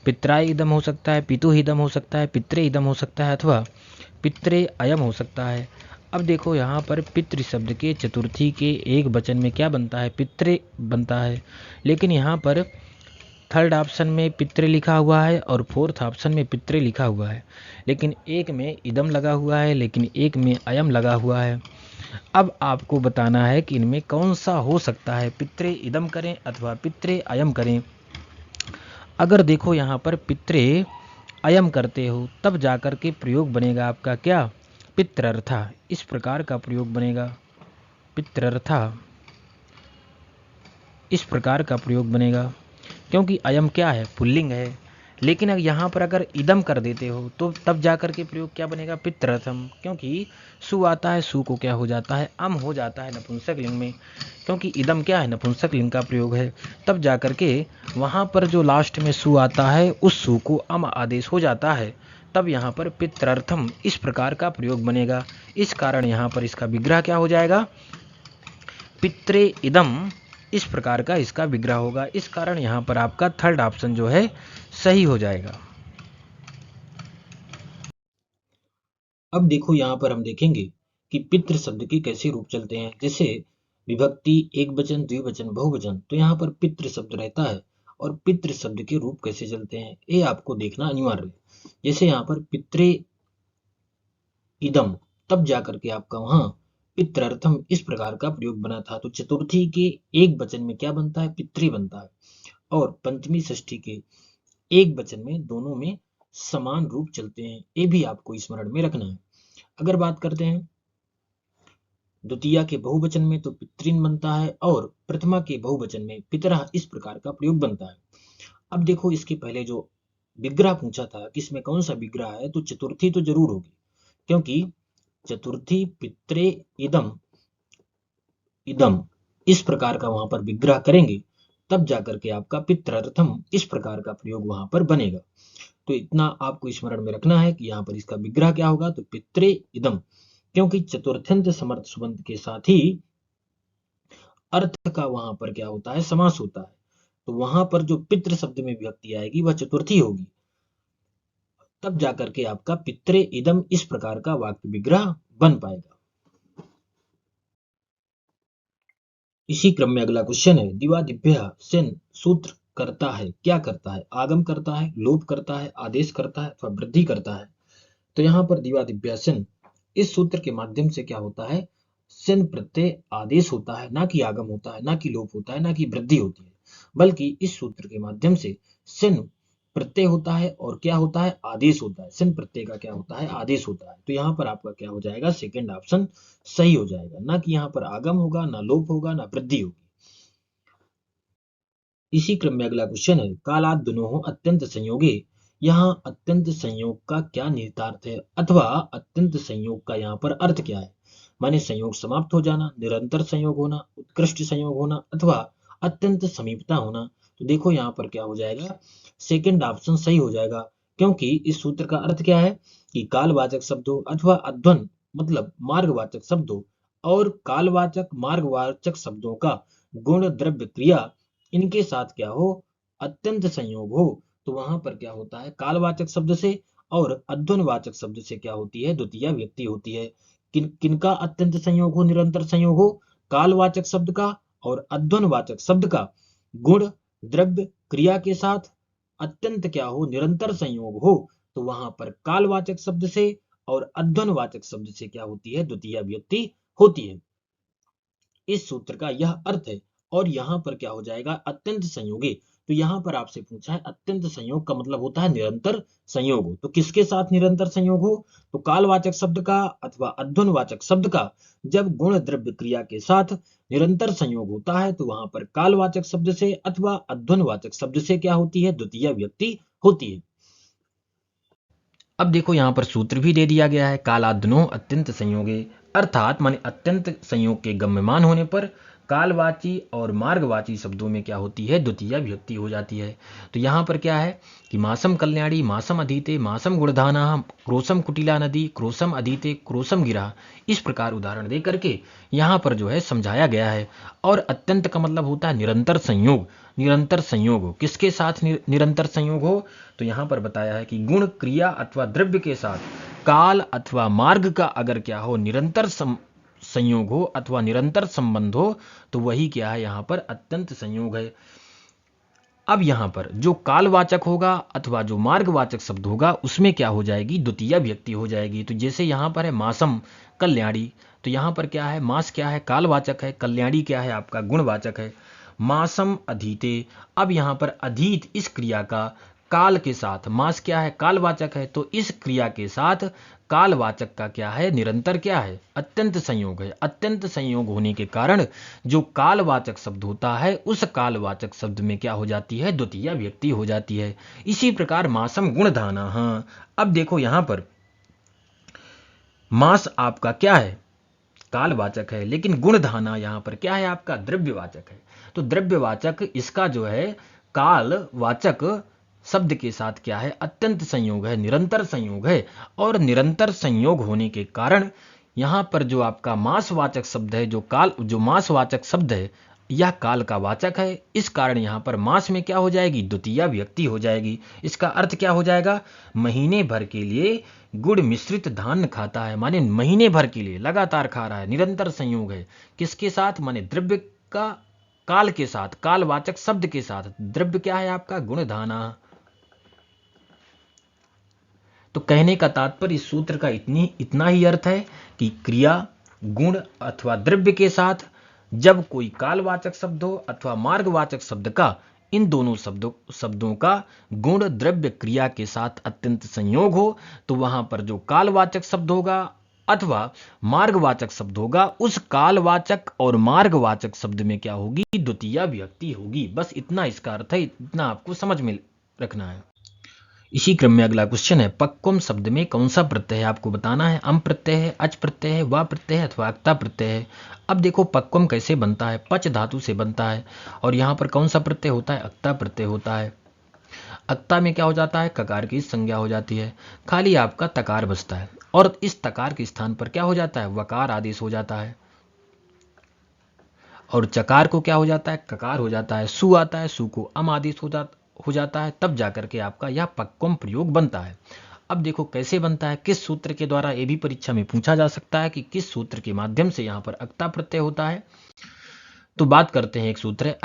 पित्राय इदम हो सकता है, पितु इदम हो सकता है, पित्रे इदम हो सकता है, अथवा पित्रे अयम हो सकता है। अब देखो यहाँ पर पितृ शब्द के चतुर्थी के एक वचन में क्या बनता है, पित्रे बनता है। लेकिन यहाँ पर थर्ड ऑप्शन में पित्रे लिखा हुआ है और फोर्थ ऑप्शन में पित्रे लिखा हुआ है, लेकिन एक में इदम लगा हुआ है, लेकिन एक में अयम लगा हुआ है। अब आपको बताना है कि इनमें कौन सा हो सकता है, पित्रे इदम करें अथवा पित्रे अयम करें। अगर देखो यहाँ पर पित्रे अयम करते हो तब जाकर के प्रयोग बनेगा आपका क्या, पित्रर्था। इस प्रकार का प्रयोग बनेगा, पित्रर्था इस प्रकार का प्रयोग बनेगा, क्योंकि अयम क्या है, पुल्लिंग है। लेकिन अगर यहाँ पर अगर इदम कर देते हो तो तब जाकर के प्रयोग क्या बनेगा, पितृर्थम, क्योंकि सु आता है, सु को क्या हो जाता है, अम हो जाता है नपुंसक लिंग में, क्योंकि इदम क्या है, नपुंसक लिंग का प्रयोग है। तब जाकर के वहाँ पर जो लास्ट में सु आता है उस सु को अम आदेश हो जाता है, तब यहाँ पर पितृर्थम इस प्रकार का प्रयोग बनेगा। इस कारण यहाँ पर इसका विग्रह क्या हो जाएगा, पित्रे इदम, इस प्रकार का इसका विग्रह होगा। इस कारण यहाँ पर आपका थर्ड ऑप्शन जो है सही हो जाएगा। अब देखो यहाँ पर हम देखेंगे कि पितृ शब्द के कैसे रूप चलते हैं। जैसे विभक्ति, एक वचन, द्विवचन, बहुवचन, तो यहाँ पर पितृ शब्द रहता है और पितृ शब्द के रूप कैसे चलते हैं ये आपको देखना अनिवार्य है। जैसे यहाँ पर पित्रे इदम, तब जाकर के आपका वहां पितृर्थम इस प्रकार का प्रयोग बना था। तो चतुर्थी के एक वचन में क्या बनता है, पितृ बनता है, और पंचमी षष्ठी के एक वचन में दोनों में समान रूप चलते हैं। ये भी आपको स्मरण में रखना है। अगर बात करते हैं द्वितीया के बहुवचन में तो पितृन बनता है, और प्रथमा के बहुवचन में पितरः, इस प्रकार का प्रयोग बनता है। अब देखो इसके पहले जो विग्रह पूछा था कि इसमें कौन सा विग्रह है, तो चतुर्थी तो जरूर होगी, क्योंकि चतुर्थी पित्रे इदम इदम इस प्रकार का वहां पर विग्रह करेंगे, तब जाकर के आपका पितृर्थम इस प्रकार का प्रयोग वहां पर बनेगा। तो इतना आपको स्मरण में रखना है कि यहाँ पर इसका विग्रह क्या होगा, तो पित्रे इदम, क्योंकि चतुर्थ्यंत समर्थ सुबंत के साथ ही अर्थ का वहां पर क्या होता है, समास होता है। तो वहां पर जो पितृ शब्द में विभक्ति आएगी वह चतुर्थी होगी, तब जाकर के आपका पित्रे इदम इस प्रकार का वाक्य विग्रह बन पाएगा। इसी क्रम में अगला क्वेश्चन है, दिवादिभ्य सेन सूत्र करता है, क्या करता है, आगम करता है, लोप करता है, आदेश करता है अथवा वृद्धि करता है। तो यहाँ पर दिवादिभ्य सेन, इस सूत्र के माध्यम से क्या होता है, सेन प्रत्यय आदेश होता है, ना कि आगम होता है, ना कि लोप होता है, ना कि वृद्धि होती है, बल्कि इस सूत्र के माध्यम से सेन प्रत्यय होता है और क्या होता है, आदेश होता है। सेन प्रत्यय का क्या होता है, आदेश होता है। तो यहाँ पर आपका क्या हो जाएगा, सेकंड ऑप्शन सही हो जाएगा, ना कि यहाँ पर आगम होगा, ना लोप होगा, ना वृद्धि होगी। इसी क्रम में अगला क्वेश्चन है, कालाद दुनों अत्यंत संयोगे, यहाँ अत्यंत संयोग का क्या निहितार्थ है, अथवा अत्यंत संयोग का यहाँ पर अर्थ क्या है। माने संयोग समाप्त हो जाना, निरंतर संयोग होना, उत्कृष्ट संयोग होना, अथवा अत्यंत समीपता होना। तो देखो यहाँ पर क्या हो जाएगा, सेकंड ऑप्शन सही हो जाएगा, क्योंकि इस सूत्र का अर्थ क्या है कि कालवाचक शब्दों अथवा अध्वन मतलब मार्गवाचक शब्दों और कालवाचक मार्गवाचक शब्दों का गुण, द्रव्य, क्रिया, इनके साथ क्या हो, अत्यंत संयोग हो। तो वहां पर क्या होता है, कालवाचक शब्द से और अध्वनवाचक शब्द से क्या होती है, द्वितीय व्यक्ति होती है। किनका अत्यंत संयोग हो, निरंतर संयोग हो, कालवाचक शब्द का और अध्वनवाचक शब्द का गुण, द्रव्य, क्रिया के साथ अत्यंत क्या हो, निरंतर संयोग हो। तो वहां पर कालवाचक शब्द से और अध्वनवाचक शब्द से क्या होती है, द्वितीय व्यक्ति होती है। इस सूत्र का यह अर्थ है। और यहाँ पर क्या हो जाएगा, अत्यंत संयोगी। तो यहाँ पर आपसे पूछा है अत्यंत संयोग का मतलब होता है निरंतर संयोग हो। तो किसके साथ निरंतर संयोग हो, तो कालवाचक शब्द का अथवा अध्वनवाचक शब्द का जब गुण, द्रव्य, क्रिया के साथ निरंतर संयोग होता है, तो वहां पर कालवाचक शब्द से अथवा अध्वनवाचक शब्द से क्या होती है, द्वितीय व्यक्ति होती है। अब देखो यहाँ पर सूत्र भी दे दिया गया है, कालादनो अत्यंत संयोगे, अर्थात माने अत्यंत संयोग के गम्यमान होने पर कालवाची और मार्गवाची शब्दों में क्या होती है, द्वितीय विभक्ति हो जाती है। तो यहाँ पर क्या है कि मासम कल्याणी, मासम अधीते, मासम गुणधाना, क्रोसम कुटिला नदी, क्रोसम अधीते, क्रोसम गिरा, इस प्रकार उदाहरण दे करके यहाँ पर जो है समझाया गया है। और अत्यंत का मतलब होता है निरंतर संयोग। निरंतर संयोग हो, किसके साथ निरंतर संयोग हो, तो यहाँ पर बताया है कि गुण, क्रिया अथवा द्रव्य के साथ काल अथवा मार्ग का अगर क्या हो, निरंतर संयोग हो अथवा निरंतर संबंध हो, तो वही क्या है, यहाँ पर अत्यंत संयोग है। अब यहाँ पर जो कालवाचक होगा अथवा जो मार्गवाचक शब्द होगा उसमें क्या हो जाएगी, द्वितीय व्यक्ति हो जाएगी। तो जैसे यहाँ पर है मासम कल्याणी, तो यहाँ पर क्या है, मास क्या है, कालवाचक है, कल्याणी क्या है, आपका गुणवाचक है। मासम अधीते, अब यहाँ पर अधीत इस क्रिया का काल के साथ, मास क्या है, कालवाचक है, तो इस क्रिया के साथ कालवाचक का क्या है, निरंतर क्या है, अत्यंत संयोग है। अत्यंत संयोग होने के कारण जो कालवाचक शब्द होता है उस कालवाचक शब्द में क्या हो जाती है, द्वितीय व्यक्ति हो जाती है। इसी प्रकार मासम गुणधाना, हाँ अब देखो यहां पर मास आपका क्या है, कालवाचक है, लेकिन गुणधाना यहां पर क्या है, आपका द्रव्यवाचक है। तो द्रव्यवाचक इसका जो है कालवाचक शब्द के साथ क्या है, अत्यंत संयोग है, निरंतर संयोग है। और निरंतर संयोग होने के कारण यहाँ पर जो आपका मासवाचक शब्द है, जो मासवाचक शब्द है, यह काल का वाचक है। इस कारण यहाँ पर मास में क्या हो जाएगी, द्वितीया विभक्ति हो जाएगी। इसका अर्थ क्या हो जाएगा, महीने भर के लिए गुड़ मिश्रित धान्य खाता है, माने महीने भर के लिए लगातार खा रहा है, निरंतर संयोग है। किसके साथ, माने द्रव्य का काल के साथ, कालवाचक शब्द के साथ। द्रव्य क्या है आपका, गुण धाना। तो कहने का तात्पर्य इस सूत्र का इतना ही अर्थ है कि क्रिया गुण अथवा द्रव्य के साथ जब कोई कालवाचक शब्द हो अथवा मार्गवाचक शब्द का, इन दोनों शब्दों का गुण द्रव्य क्रिया के साथ अत्यंत संयोग हो, तो वहां पर जो कालवाचक शब्द होगा अथवा मार्गवाचक शब्द होगा, उस कालवाचक और मार्गवाचक शब्द में क्या होगी, द्वितीया विभक्ति होगी। बस इतना इसका अर्थ है, इतना आपको समझ में रखना है। इसी क्रम में अगला क्वेश्चन है, पक्वम शब्द में कौन सा प्रत्यय है, आपको बताना है। अम प्रत्यय है, अच प्रत्यय है, वा प्रत्यय है अथवा अक्ता प्रत्यय है। अब देखो पक्वम कैसे बनता है, पच धातु से बनता है, और यहाँ पर कौन सा प्रत्यय होता है, अक्ता प्रत्यय होता है। अक्ता में क्या हो जाता है, ककार की संज्ञा हो जाती है, खाली आपका तकार बचता है, और इस तकार के स्थान पर क्या हो जाता है, वकार आदेश हो जाता है, और चकार को क्या हो जाता है, ककार हो जाता है, सु आता है, सु को अम आदेश हो जाता है, तब जाकर के आपका यह पक्वम प्रयोग बनता है। अब देखो कैसे बनता है, किस सूत्र के द्वारा, ये भी परीक्षा में पूछा जा सकता है कि किस सूत्र के माध्यम से यहाँ पर अक्ता प्रत्यय होता है। तो बात करते हैं, एक सूत्र है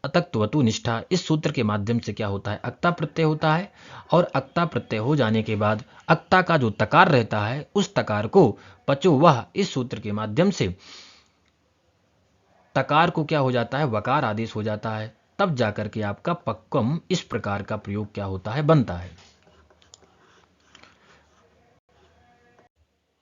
अतक्त्वतु निष्ठा। इस सूत्र के माध्यम से क्या होता है, अक्ता प्रत्यय होता है, और अक्ता प्रत्यय हो जाने के बाद अक्ता का जो तकार रहता है, उस तकार को पचो वह, इस सूत्र के माध्यम से तकार को क्या हो जाता है, वकार आदेश हो जाता है, तब जाकर के आपका पक्वम इस प्रकार का प्रयोग क्या होता है, बनता है।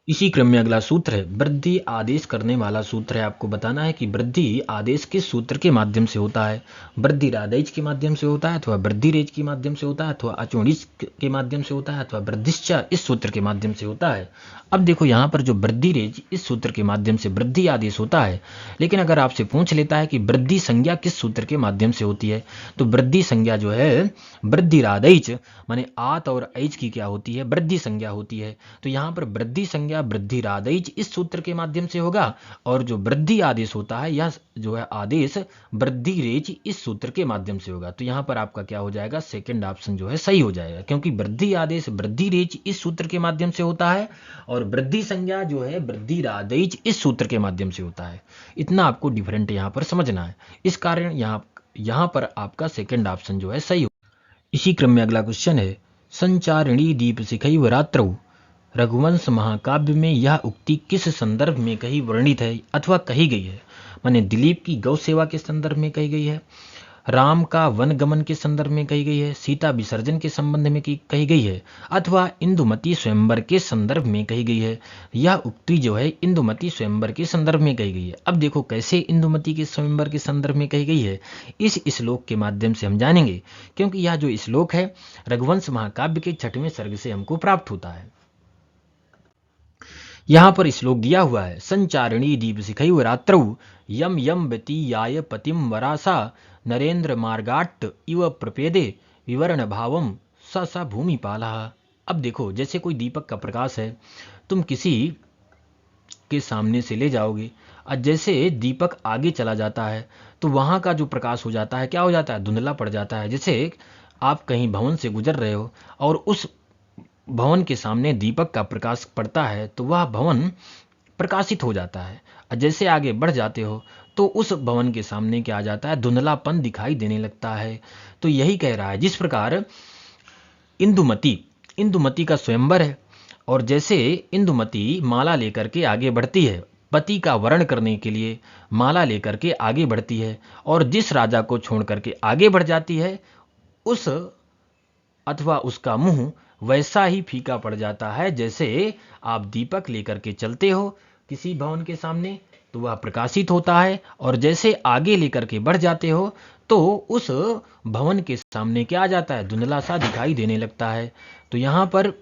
इसी क्रम में अगला सूत्र है, वृद्धि आदेश करने वाला सूत्र है। आपको बताना है कि वृद्धि आदेश किस सूत्र के माध्यम से होता है, वृद्धि रादैच के माध्यम से होता है, अथवा वृद्धि रेच के माध्यम से होता है, अथवा अचोणिच के माध्यम से होता है, अथवा वृद्धिश्च इस सूत्र के माध्यम से होता है। अब देखो यहाँ पर जो वृद्धि रेच इस सूत्र के माध्यम से वृद्धि आदेश होता है, लेकिन अगर आपसे पूछ लेता है कि वृद्धि संज्ञा किस सूत्र के माध्यम से होती है, तो वृद्धि संज्ञा जो है वृद्धि रादैच माने आत और ऐच की क्या होती है, वृद्धि संज्ञा होती है। तो यहाँ पर वृद्धि संज्ञा वृद्धि रादैच इस सूत्र के माध्यम से होगा, और जो वृद्धि आदेश होता है यह जो है आदेश वृद्धि रेच इस सूत्र के माध्यम से होगा। तो यहाँ पर आपका क्या हो जाएगा, सेकंड ऑप्शन जो है सही हो जाएगा, क्योंकि वृद्धि आदेश वृद्धि रेच इस सूत्र के माध्यम से होता है, और वृद्धि संज्ञा जो है वृद्धि रादैच इस सूत्र के माध्यम से होता है। इतना आपको डिफरेंट यहाँ पर समझना है, इस कारण यहाँ पर आपका सेकंड ऑप्शन जो है सही हो। इसी क्रम में अगला क्वेश्चन है, संचारिणी दीप शिखैव रात्रौ। रघुवंश महाकाव्य में यह उक्ति किस संदर्भ में कही वर्णित है अथवा कही गई है, माने दिलीप की गौ सेवा के संदर्भ में कही गई है, राम का वन गमन के संदर्भ में कही गई है, सीता विसर्जन के संबंध में कही गई है, अथवा इंदुमती स्वयंवर के संदर्भ में कही गई है। यह उक्ति जो है इंदुमती स्वयंवर के संदर्भ में कही गई है। अब देखो कैसे इंदुमती के स्वयंवर के संदर्भ में कही गई है, इस श्लोक के माध्यम से हम जानेंगे, क्योंकि यह जो श्लोक है रघुवंश महाकाव्य के 6वें सर्ग से हमको प्राप्त होता है। यहाँ पर श्लोक दिया हुआ है, संचारिणी दीप शिखैव रात्रौ यम यम व्यतीयाय पतिम वरासा नरेंद्र मार्गाट्ट इव प्रपेदे विवरण भावम स स भूमिपालः। अब देखो जैसे कोई दीपक का प्रकाश है, तुम किसी के सामने से ले जाओगे, और जैसे दीपक आगे चला जाता है तो वहाँ का जो प्रकाश हो जाता है क्या हो जाता है, धुंधला पड़ जाता है। जैसे आप कहीं भवन से गुजर रहे हो और उस भवन के सामने दीपक का प्रकाश पड़ता है तो वह भवन प्रकाशित हो जाता है, और जैसे आगे बढ़ जाते हो तो उस भवन के सामने क्या आ जाता है, धुंधलापन दिखाई देने लगता है। तो यही कह रहा है, जिस प्रकार इंदुमती का स्वयंवर है, और जैसे इंदुमती माला लेकर के आगे बढ़ती है, पति का वरण करने के लिए माला लेकर के आगे बढ़ती है, और जिस राजा को छोड़ करके आगे बढ़ जाती है उस अथवा उसका मुंह वैसा ही फीका पड़ जाता है। जैसे आप दीपक लेकर के चलते हो किसी भवन के सामने तो वह प्रकाशित होता है, और जैसे आगे लेकर के बढ़ जाते हो तो उस भवन के सामने क्या आ जाता है, धुंधला सा दिखाई देने लगता है। तो यहां पर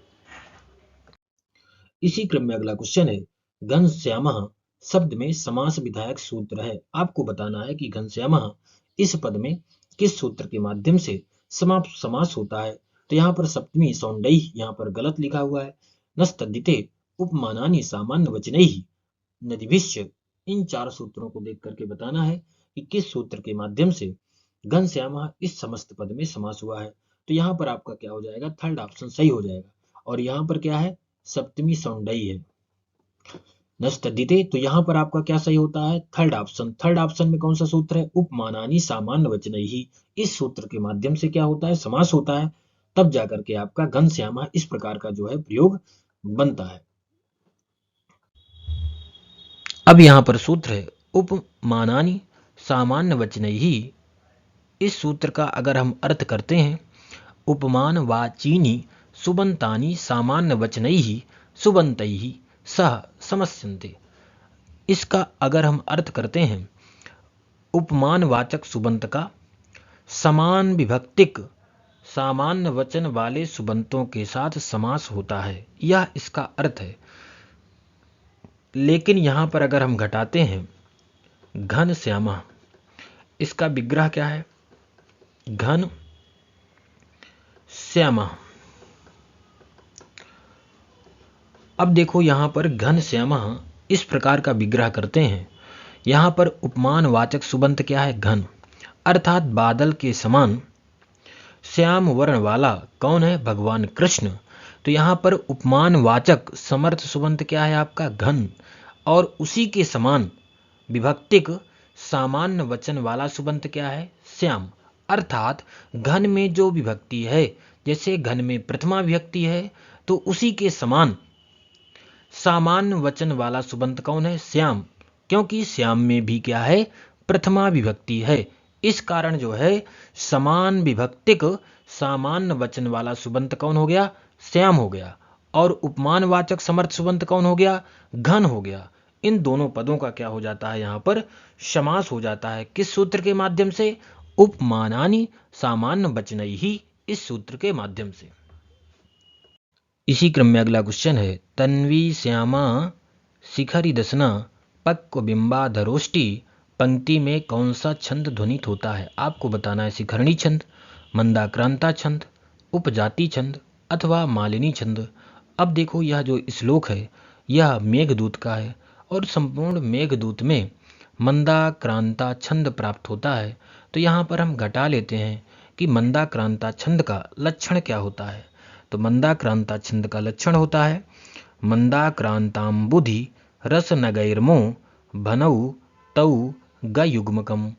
इसी क्रम में अगला क्वेश्चन है, घनश्यामः शब्द में समास विधायक सूत्र है। आपको बताना है कि घनश्यामः इस पद में किस सूत्र के माध्यम से समास होता है। तो यहाँ पर सप्तमी सौंडई यहाँ पर गलत लिखा हुआ है, नस्तद्धिते उपमानानि सामान्य वचनैहि नदीभिश्च। इन 4 सूत्रों को देख करके बताना है कि किस सूत्र के माध्यम से घनश्यामः इस समस्त पद में समास हुआ है। तो यहाँ पर आपका क्या हो जाएगा, थर्ड ऑप्शन सही हो जाएगा। और यहाँ पर क्या है, सप्तमी सौंडई है नस्तदिते, तो यहाँ पर आपका क्या सही होता है, थर्ड ऑप्शन। थर्ड ऑप्शन में कौन सा सूत्र है, उपमानानि सामान्य वचनैहि। इस सूत्र के माध्यम से क्या होता है, समास होता है, तब जाकर के आपका घनश्यामः इस प्रकार का जो है प्रयोग बनता है। अब यहाँ पर सूत्र है उपमानानि सामान्य वचनैहि। इस सूत्र का अगर हम अर्थ करते हैं, उपमान वाचीनि सुबंतानि सामान्य वचनैहि सुबंतैहि सह समस्यन्ते। इसका अगर हम अर्थ करते हैं, उपमानवाचक सुबंत का समान विभक्तिक सामान्य वचन वाले सुबंतों के साथ समास होता है, यह इसका अर्थ है। लेकिन यहां पर अगर हम घटाते हैं घन श्यामा, इसका विग्रह क्या है, घन श्यामा। अब देखो यहां पर घन श्यामा इस प्रकार का विग्रह करते हैं। यहां पर उपमानवाचक सुबंत क्या है, घन, अर्थात बादल के समान श्याम वर्ण वाला कौन है, भगवान कृष्ण। तो यहां पर उपमानवाचक समर्थ सुबंत क्या है आपका, घन, और उसी के समान विभक्तिक सामान्य वचन वाला सुबंत क्या है, श्याम। अर्थात घन में जो विभक्ति है, जैसे घन में प्रथमा विभक्ति है, तो उसी के समान सामान्य वचन वाला सुबंत कौन है, श्याम, क्योंकि श्याम में भी क्या है, प्रथमा विभक्ति है। इस कारण जो है समान विभक्तिक सामान्य वचन वाला सुबंत कौन हो गया, श्याम हो गया। और उपमानवाचक समर्थ सुबंत कौन हो गया, घन हो गया। इन दोनों पदों का क्या हो जाता है, यहां पर समास हो जाता है। किस सूत्र के माध्यम से, उपमानानि सामान्य वचनैहि, इस सूत्र के माध्यम से। इसी क्रम में अगला क्वेश्चन है, तन्वी श्यामा शिखरी दसना पक्व बिंबाधरोष्टि पंक्ति में कौन सा छंद ध्वनित होता है। आपको बताना है शिखरणी छंद, मंदाक्रांता छंद, उपजाति छंद अथवा मालिनी छंद। अब देखो यह जो श्लोक है यह मेघदूत का है, और संपूर्ण मेघदूत में मंदाक्रांता छंद प्राप्त होता है। तो यहाँ पर हम घटा लेते हैं कि मंदाक्रांता छंद का लक्षण क्या होता है। तो मंदाक्रांता छंद का लक्षण होता है मंदाक्रांताम्बुधि रस नगैर्मो भनौ तौ गयुग्मकम।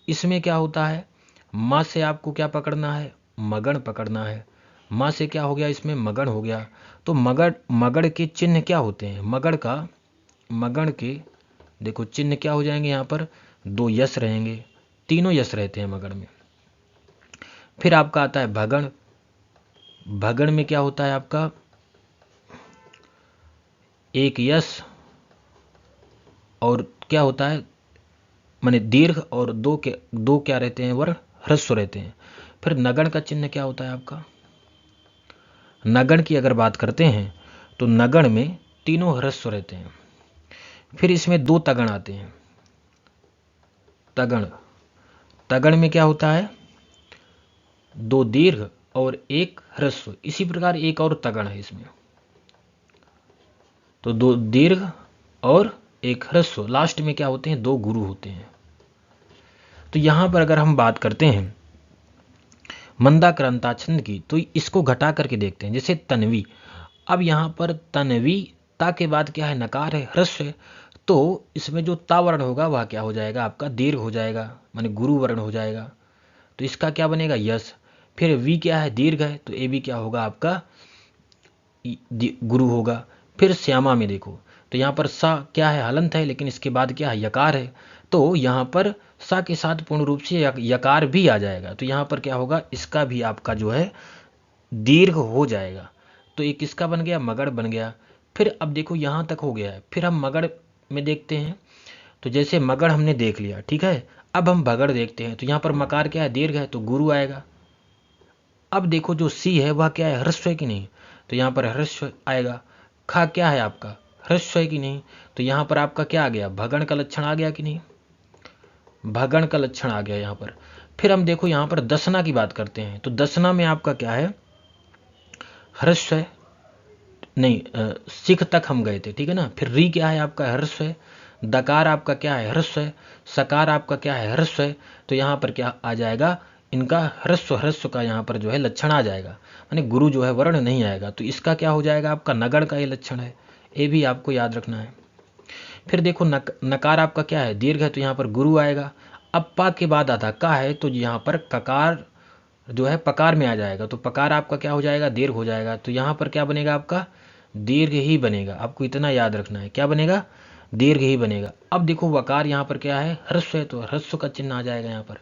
इसमें क्या होता है, माँ से आपको क्या पकड़ना है, मगण पकड़ना है। माँ से क्या हो गया, इसमें मगण हो गया। तो मगड़ के चिन्ह क्या होते हैं, मगण के देखो चिन्ह क्या हो जाएंगे, यहाँ पर 2 यश रहेंगे, तीनों यश रहते हैं मगड़ में। फिर आपका आता है भगण। भगण में क्या होता है आपका, 1 यश और क्या होता है, माने दीर्घ, और 2 क्या रहते हैं, वर्ण ह्रस्व रहते हैं। फिर नगण का चिन्ह क्या होता है आपका, नगण की अगर बात करते हैं तो नगण में तीनों ह्रस्व रहते हैं। फिर इसमें 2 तगण आते हैं, तगण में क्या होता है, 2 दीर्घ और 1 ह्रस्व। इसी प्रकार एक और तगण है इसमें, तो 2 दीर्घ और 1 ह्रस्व। लास्ट में क्या होते हैं, 2 गुरु होते हैं। तो यहां पर अगर हम बात करते हैं मंदाक्रांता छंद की, तो इसको घटा करके देखते हैं। जैसे तन्वी, अब यहां पर तन्वी ता के बाद क्या है, नकार है, ह्रस्व है, तो इसमें जो ता वर्ण होगा वह क्या हो जाएगा आपका, दीर्घ हो जाएगा, माने गुरु वर्ण हो जाएगा। तो इसका क्या बनेगा, यश। फिर वी क्या है, दीर्घ है, तो ए भी क्या होगा आपका, गुरु होगा। फिर श्यामा में देखो, तो यहाँ पर सा क्या है, हलंत है, लेकिन इसके बाद क्या है, यकार है। तो यहाँ पर सा के साथ पूर्ण रूप से यकार भी आ जाएगा। तो यहाँ पर क्या होगा, इसका भी आपका जो है दीर्घ हो जाएगा। तो एक किसका बन गया, मगड़ बन गया। फिर अब देखो यहाँ तक हो गया है। फिर हम मगड़ में देखते हैं, तो जैसे मगड़ हमने देख लिया, ठीक है। अब हम भगड़ देखते हैं, तो यहाँ पर मकार क्या है, दीर्घ है, तो गुरु आएगा। अब देखो जो सी है वह क्या है, ह्रस्व है कि नहीं, तो यहाँ पर ह्रस्व आएगा। खा क्या है आपका, ह्रस्व है कि नहीं, तो यहाँ पर आपका क्या आ गया, भगण का लक्षण आ गया कि नहीं, भगण का लक्षण आ गया यहाँ पर। फिर हम देखो यहाँ पर दसना की बात करते हैं, तो दसना में आपका क्या है, ह्रस्व है, नहीं, सिख तक हम गए थे, ठीक है ना। फिर री क्या है आपका, ह्रस्व है। दकार आपका क्या है, ह्रस्व है। सकार आपका क्या है, ह्रस्व है। तो यहाँ पर क्या आ जाएगा, इनका ह्रस्व ह्रस्व का यहाँ पर जो है लक्षण आ जाएगा, माने गुरु जो है वर्ण नहीं आएगा। तो इसका क्या हो जाएगा आपका, नगण का ये लक्षण है। ये भी आपको याद रखना है। फिर देखो नकार आपका क्या है, दीर्घ है, तो यहाँ पर गुरु आएगा। अब पा के बाद आधा का है, तो यहाँ पर ककार जो है पकार में आ जाएगा। तो पकार आपका क्या हो जाएगा, दीर्घ हो जाएगा। तो यहाँ पर क्या बनेगा आपका, दीर्घ ही बनेगा। आपको इतना याद रखना है, क्या बनेगा, दीर्घ ही बनेगा। अब देखो वकार यहाँ पर क्या है, ह्रस्व है, तो ह्रस्व का चिन्ह आ जाएगा यहाँ पर।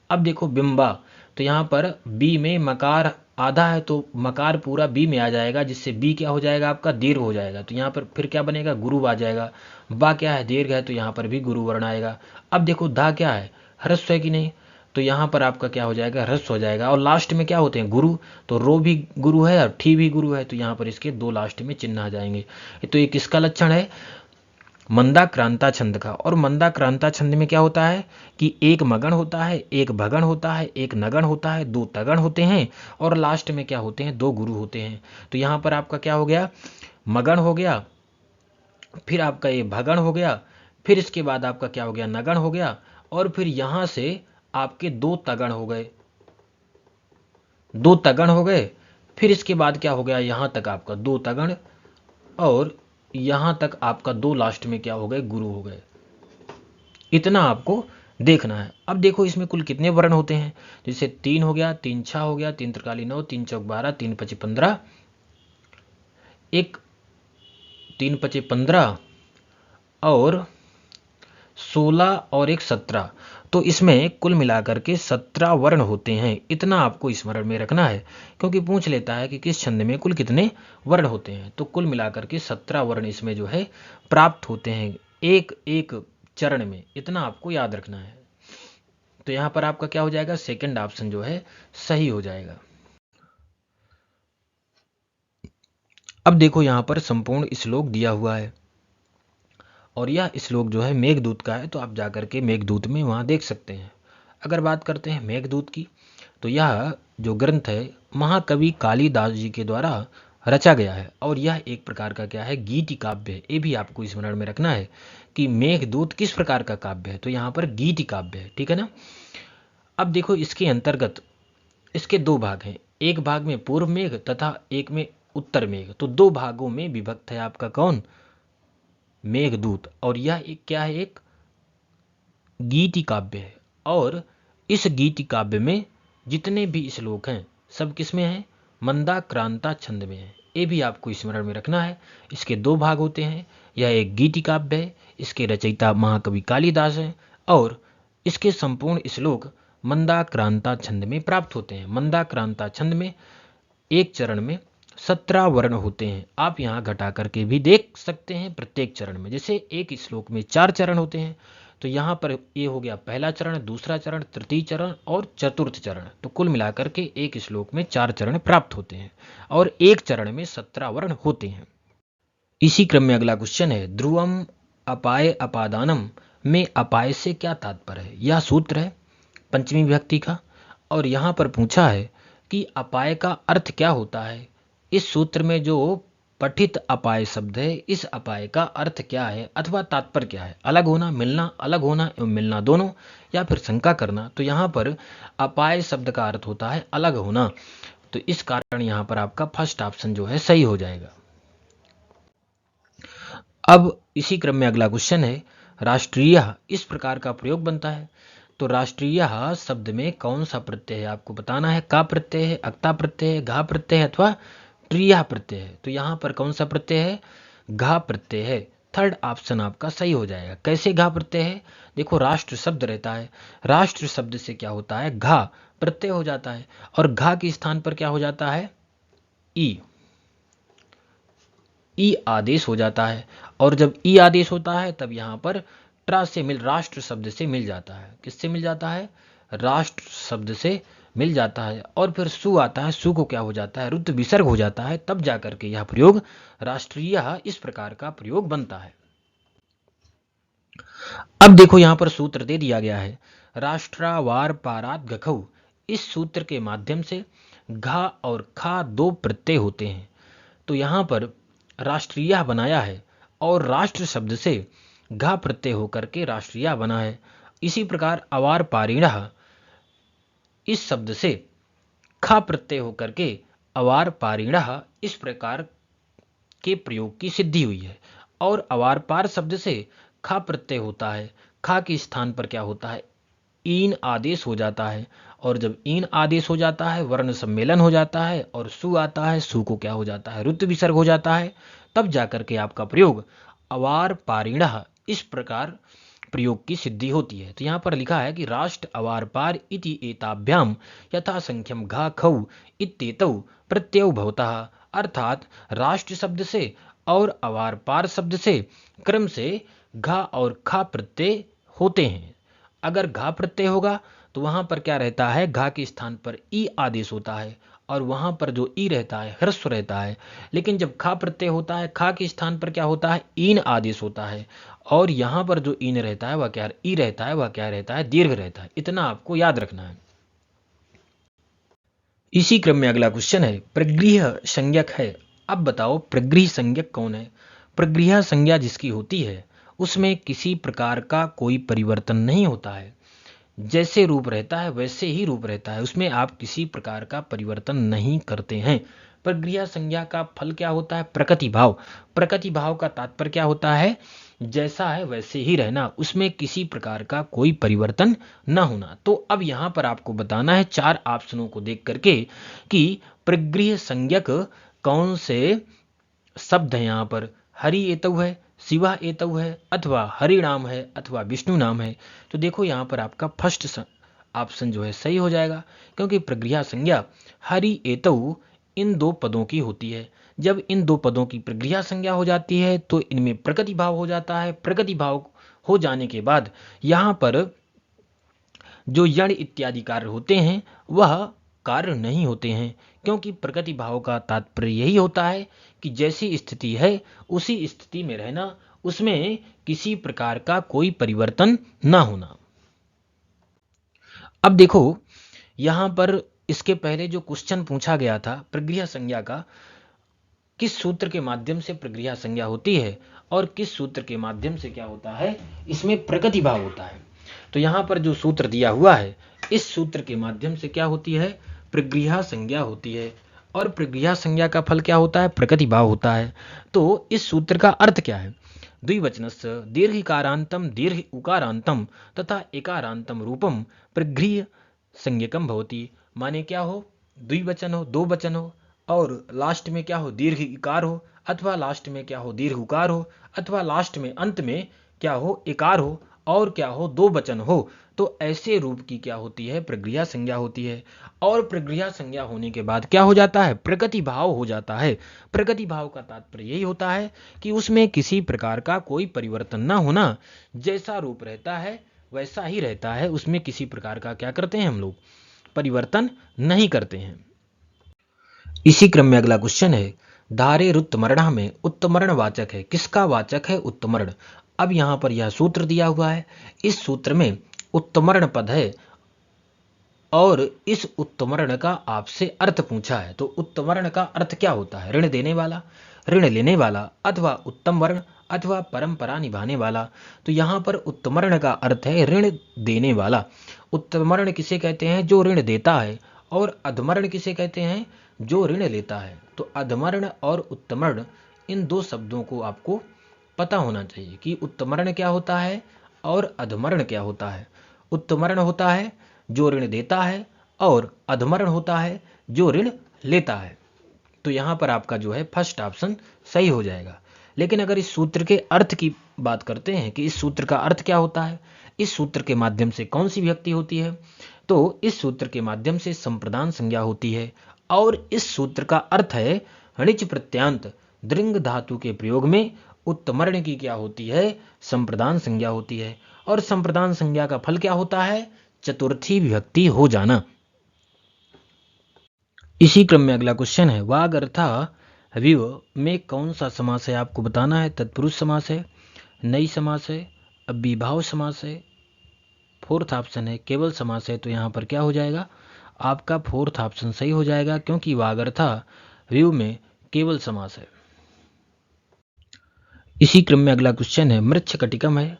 अब देखो बिंबा, तो यहाँ पर बी में मकार आधा है, तो मकार पूरा बी में आ जाएगा, जिससे बी क्या हो जाएगा आपका, दीर्घ हो जाएगा। तो यहाँ पर फिर क्या बनेगा, गुरु आ जाएगा। बा क्या है, दीर्घ है, तो यहाँ पर भी गुरु वर्ण आएगा। अब देखो धा क्या है, ह्रस्व है कि नहीं, तो यहाँ पर आपका क्या हो जाएगा, ह्रस्व हो जाएगा। और लास्ट में क्या होते हैं, गुरु, तो रो भी गुरु है और ठी भी गुरु है, तो यहाँ पर इसके दो लास्ट में चिन्ह आ जाएंगे। तो ये किसका लक्षण है, मंदाक्रांता छंद का। और मंदाक्रांता छंद में क्या होता है कि एक मगण होता है, एक भगण होता है, एक नगण होता है, दो तगण होते हैं, और लास्ट में क्या होते हैं, दो गुरु होते हैं। तो यहाँ पर आपका क्या हो गया, मगण हो गया, फिर आपका ये भगण हो गया, फिर इसके बाद आपका क्या हो गया, नगण हो गया, और फिर यहां से आपके दो तगण हो गए, दो तगण हो गए। फिर इसके बाद क्या हो गया, यहां तक आपका दो तगण, और यहां तक आपका दो लास्ट में क्या हो गए, गुरु हो गए। इतना आपको देखना है। अब देखो इसमें कुल कितने वर्ण होते हैं, जैसे तीन हो गया, तीन छा हो गया, तीन त्रिकाली 9, तीन चौक 12, तीन पचे 15, एक तीन पचे 15, और 16 और एक 17। तो इसमें कुल मिलाकर के 17 वर्ण होते हैं। इतना आपको स्मरण में रखना है, क्योंकि पूछ लेता है कि किस छंद में कुल कितने वर्ण होते हैं। तो कुल मिलाकर के 17 वर्ण इसमें जो है प्राप्त होते हैं एक एक चरण में। इतना आपको याद रखना है। तो यहां पर आपका क्या हो जाएगा, सेकंड ऑप्शन जो है सही हो जाएगा। अब देखो यहां पर संपूर्ण श्लोक दिया हुआ है, और यह श्लोक जो है मेघदूत का है, तो आप जाकर के मेघदूत में वहां देख सकते हैं। अगर बात करते हैं मेघदूत की, तो यह जो ग्रंथ है महाकवि कालिदास जी के द्वारा रचा गया है, और यह एक प्रकार का क्या है, गीति काव्य है। ये भी आपको स्मरण में रखना है कि मेघदूत किस प्रकार का काव्य है, तो यहाँ पर गीति काव्य है, ठीक है ना। अब देखो इसके अंतर्गत इसके दो भाग हैं, एक भाग में पूर्व मेघ तथा एक में उत्तर मेघ। तो दो भागों में विभक्त है आपका कौन, मेघदूत। और यह एक क्या है, एक गीति काव्य है। और इस गीति काव्य में जितने भी श्लोक हैं सब किसमें हैं, मंदाक्रांता छंद में है। ये भी आपको स्मरण में रखना है। इसके दो भाग होते हैं, यह एक गीति काव्य है, इसके रचयिता महाकवि कालिदास हैं, और इसके संपूर्ण श्लोक मंदाक्रांता छंद में प्राप्त होते हैं। मंदाक्रांता छंद में एक चरण में 17 वर्ण होते हैं। आप यहाँ घटा करके भी देख सकते हैं प्रत्येक चरण में। जैसे एक श्लोक में 4 चरण होते हैं, तो यहाँ पर ये हो गया पहला चरण, दूसरा चरण, तृतीय चरण और चतुर्थ चरण। तो कुल मिलाकर के एक श्लोक में 4 चरण प्राप्त होते हैं, और एक चरण में 17 वर्ण होते हैं। इसी क्रम में अगला क्वेश्चन है, ध्रुवम अपाय अपादानम में अपाय से क्या तात्पर्य है। यह सूत्र है पंचमी विभक्ति का, और यहाँ पर पूछा है कि अपाय का अर्थ क्या होता है। इस सूत्र में जो पठित अपाय शब्द है, इस अपाय का अर्थ क्या है अथवा तात्पर्य क्या है। अलग होना, मिलना, अलग होना एवं मिलना दोनों, या फिर शंका करना। तो यहाँ पर अपाय शब्द का अर्थ होता है अलग होना। तो इस कारण यहाँ पर आपका फर्स्ट ऑप्शन जो है सही हो जाएगा। अब इसी क्रम में अगला क्वेश्चन है, राष्ट्रीय इस प्रकार का प्रयोग बनता है। तो राष्ट्रीय शब्द में कौन सा प्रत्यय है आपको बताना है। का प्रत्यय है, अक्ता प्रत्यय है, घा प्रत्यय है अथवा ट्रिया प्रत्यय है। तो यहाँ पर कौन सा प्रत्यय है, घा प्रत्यय है। थर्ड ऑप्शन आपका सही हो जाएगा। कैसे घा प्रत्यय है, देखो राष्ट्र शब्द रहता है, राष्ट्र शब्द से क्या होता है, घा प्रत्यय हो जाता है, और घा के स्थान पर क्या हो जाता है, ई आदेश हो जाता है। और जब ई आदेश होता है तब यहाँ पर ट्रा से मिल राष्ट्र शब्द से मिल जाता है। किससे मिल जाता है, राष्ट्र शब्द से मिल जाता है। और फिर सु आता है, सु को क्या हो जाता है, रुद्ध विसर्ग हो जाता है, तब जाकर के यह प्रयोग राष्ट्रीय इस प्रकार का प्रयोग बनता है। अब देखो यहां पर सूत्र दे दिया गया है, राष्ट्रावार पारात गखऊ। इस सूत्र के माध्यम से घा और खा दो प्रत्यय होते हैं। तो यहां पर राष्ट्रीय बनाया है और राष्ट्र शब्द से घा प्रत्यय होकर के राष्ट्रीय बना है। इसी प्रकार अवार पारिणः इस शब्द से खा प्रत्यय होकर के अवार पारिणः इस प्रकार के प्रयोग की सिद्धि हुई है। और अवार पार शब्द से खा प्रत्यय होता है, खा के स्थान पर क्या होता है, ईन आदेश हो जाता है। और जब ईन आदेश हो जाता है वर्ण सम्मेलन हो जाता है और सु आता है, सु को क्या हो जाता है, ऋतु विसर्ग हो जाता है। तब जाकर के आपका प्रयोग अवार पारिणः इस प्रकार प्रयोग की सिद्धि होती है। तो यहाँ पर लिखा है कि राष्ट्र अवार पार इति एताभ्याम यथा संख्यम घा खौ इत्येतौ प्रत्यय भवतः, अर्थात राष्ट्र शब्द से और अवार पार शब्द से क्रम से घा और खा प्रत्यय होते हैं। अगर घा प्रत्यय होगा तो वहां पर क्या रहता है, घा के स्थान पर ई आदेश होता है और वहां पर जो ई रहता है ह्रस्व रहता है। लेकिन जब खा प्रत्यय होता है, खा के स्थान पर क्या होता है, ईन आदेश होता है और यहां पर जो ईन रहता है वह क्या ई रहता है, वह क्या रहता है, दीर्घ रहता है। इतना आपको याद रखना है। इसी क्रम में अगला क्वेश्चन है, प्रगृह्य संज्ञक है। अब बताओ प्रगृह्य संज्ञक कौन है। प्रगृह्य संज्ञा जिसकी होती है उसमें किसी प्रकार का कोई परिवर्तन नहीं होता है, जैसे रूप रहता है वैसे ही रूप रहता है, उसमें आप किसी प्रकार का परिवर्तन नहीं करते हैं। प्रगृह्य संज्ञा का फल क्या होता है, प्रकृति भाव। प्रकृति भाव का तात्पर्य क्या होता है, जैसा है वैसे ही रहना, उसमें किसी प्रकार का कोई परिवर्तन न होना। तो अब यहां पर आपको बताना है चार ऑप्शनों को देख करके कि प्रगृह्य संज्ञक कौन से शब्द है। यहाँ पर हरि एतव है, शिवा एतव है, अथवा हरि नाम है, अथवा विष्णु नाम है। तो देखो यहाँ पर आपका फर्स्ट ऑप्शन जो है सही हो जाएगा, क्योंकि प्रगृह्य संज्ञा हरि एतव इन दो पदों की होती है। जब इन दो पदों की प्रगृह्य संज्ञा हो जाती है तो इनमें प्रकृति भाव हो जाता है। प्रकृति भाव हो जाने के बाद यहाँ पर जो यण इत्यादि कार्य होते हैं वह कार्य नहीं होते हैं, क्योंकि प्रकृति भाव का तात्पर्य यही होता है कि जैसी स्थिति है उसी स्थिति में रहना, उसमें किसी प्रकार का कोई परिवर्तन ना होना। अब देखो यहां पर इसके पहले जो क्वेश्चन पूछा गया था प्रगृह्य संज्ञा का, किस सूत्र के माध्यम से प्रगृह्य संज्ञा होती है और किस सूत्र के माध्यम से क्या होता है, इसमें प्रकृति भाव होता है। तो यहां पर जो सूत्र दिया हुआ है इस सूत्र के माध्यम से क्या होती है, प्रगृह्य संज्ञा होती है। और प्रगृह्य संज्ञा का फल क्या होता है, प्रकृति भाव होता है। तो इस सूत्र का अर्थ क्या है, द्विवचनस्य दीर्घ इकारांतम दीर्घ उकारांतम तथा एकारांतम रूपम प्रगृह्य संज्ञकम भवति। माने क्या हो, द्विवचन हो, दो वचन हो और लास्ट में क्या हो, दीर्घ इकार हो, अथवा लास्ट में क्या हो, दीर्घ उकार हो, अथवा लास्ट में अंत में क्या हो, इकार हो, और क्या हो, दो वचन हो। तो ऐसे रूप की क्या होती है, प्रगृह्य संज्ञा होती है। और प्रगृह्य संज्ञा होने के बाद क्या हो जाता है, प्रकृति भाव हो जाता है। प्रकृति भाव का तात्पर्य यही होता है कि उसमें किसी प्रकार का कोई परिवर्तन ना होना, जैसा रूप रहता है वैसा ही रहता है, उसमें किसी प्रकार का क्या करते हैं हम लोग, परिवर्तन नहीं करते हैं। इसी क्रम में अगला क्वेश्चन है, धारे रुत्तमर्ण में उत्तमर्ण वाचक है, किसका वाचक है, उत्तमर्ण। अब यहां पर यह सूत्र दिया हुआ है, इस सूत्र में उत्तमर्ण पद है और इस उत्तमर्ण का आपसे अर्थ पूछा है। तो उत्तमर्ण का अर्थ क्या होता है, ऋण देने वाला, ऋण लेने वाला, अथवा उत्तम वर्ण, अथवा परंपरा निभाने वाला। तो यहाँ पर उत्तमर्ण का अर्थ है ऋण देने वाला। उत्तमर्ण किसे कहते हैं, जो ऋण देता है, और अधमर्ण किसे कहते हैं, जो ऋण लेता है। तो अधमर्ण और उत्तमर्ण इन दो शब्दों को आपको पता होना चाहिए कि उत्तमर्ण क्या होता है और अधमर्ण क्या होता है। उत्तमर्ण होता है जो ऋण देता है और अधमर्ण होता है जो ऋण लेता है। तो यहां पर आपका जो है फर्स्ट ऑप्शन सही हो जाएगा। लेकिन अगर इस सूत्र के अर्थ की बात करते हैं कि इस सूत्र का अर्थ क्या होता है, इस सूत्र के माध्यम से कौन सी विभक्ति होती है, तो इस सूत्र के माध्यम से संप्रदान संज्ञा होती है। और इस सूत्र का अर्थ है णिच प्रत्यांत दृंग धातु के प्रयोग में उत्तमर्ण की क्या होती है, संप्रदान संज्ञा होती है। और संप्रदान संज्ञा का फल क्या होता है, चतुर्थी विभक्ति हो जाना। इसी क्रम में अगला क्वेश्चन है, वाग अर्था विव में कौन सा समास है, आपको बताना है। तत्पुरुष समास है, नई समास है, अविभाव समास है, फोर्थ ऑप्शन है केवल समास है। तो यहाँ पर क्या हो जाएगा, आपका फोर्थ ऑप्शन सही हो जाएगा, क्योंकि वागर्था व्यू में केवल समास है। इसी क्रम में अगला क्वेश्चन है, मृच्छकटिकम है,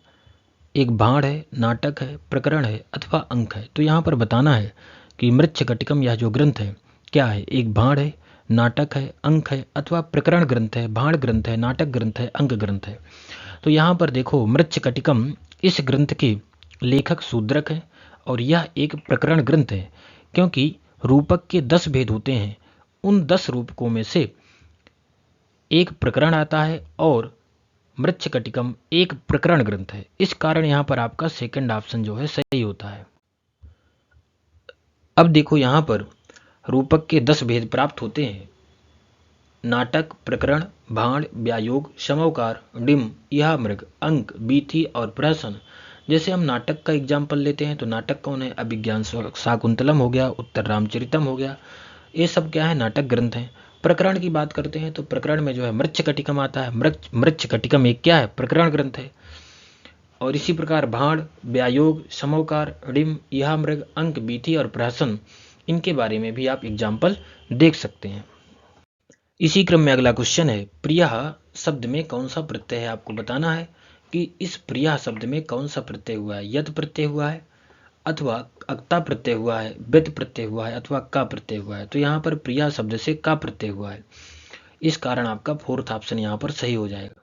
एक भाण है, नाटक है, प्रकरण है अथवा अंक है। तो यहाँ पर बताना है कि मृच्छकटिकम यह जो ग्रंथ है क्या है, एक भाण है, नाटक है, अंक है अथवा प्रकरण ग्रंथ है, भाण ग्रंथ है, नाटक ग्रंथ है, अंक ग्रंथ है। तो यहाँ पर देखो, मृच्छकटिकम इस ग्रंथ के लेखक शूद्रक है और यह एक प्रकरण ग्रंथ है, क्योंकि रूपक के 10 भेद होते हैं, उन 10 रूपकों में से एक प्रकरण आता है और मृच्छकटिकम एक प्रकरण ग्रंथ है। इस कारण यहां पर आपका सेकंड ऑप्शन जो है सही होता है। अब देखो, यहां पर रूपक के 10 भेद प्राप्त होते हैं, नाटक, प्रकरण, भाण, व्यायोग, समौकार, डिम, यह मृग, अंक, बीथी और प्रहसन। जैसे हम नाटक का एग्जाम्पल लेते हैं तो नाटक कौन है, अभिज्ञान शाकुंतलम हो गया, उत्तर रामचरितम हो गया, ये सब क्या है, नाटक ग्रंथ हैं। प्रकरण की बात करते हैं तो प्रकरण में जो है मृच्छकटिकम आता है। मृच्छकटिकम एक क्या है, प्रकरण ग्रंथ है। और इसी प्रकार भाण, व्यायोग, समौकार, डिम, यह मृग, अंक, बीथी और प्रहसन, इनके बारे में भी आप एग्जाम्पल देख सकते हैं। इसी क्रम में अगला क्वेश्चन है, प्रिया शब्द में कौन सा प्रत्यय है। आपको बताना है कि इस प्रिया शब्द में कौन सा प्रत्यय हुआ है, यत प्रत्यय हुआ है अथवा अक्ता प्रत्यय हुआ है, व्यत प्रत्यय हुआ है अथवा का प्रत्यय हुआ है। तो यहाँ पर प्रिया शब्द से का प्रत्यय हुआ है, इस कारण आपका फोर्थ ऑप्शन यहाँ पर सही हो जाएगा।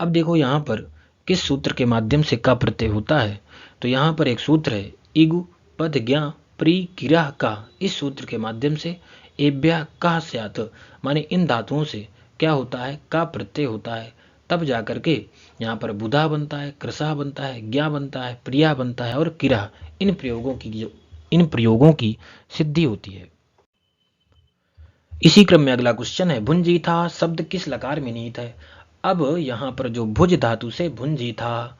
अब देखो, यहाँ पर किस सूत्र के माध्यम से का प्रत्यय होता है। तो यहाँ पर एक सूत्र है, इगु पद ज्ञा प्री किरा का। इस सूत्र के माध्यम से एभ्य कह स्यात्, माने इन धातुओं से क्या होता है, का प्रत्यय होता है। तब जाकर के यहाँ पर बुधा बनता है, कृषा बनता है, ज्ञा बनता है, प्रिया बनता है और किरा। इन प्रयोगों की सिद्धि होती है। इसी क्रम में अगला क्वेश्चन है, भुंजीथा शब्द किस लकार में निहित है। अब यहाँ पर जो भुज धातु से भुंजीथा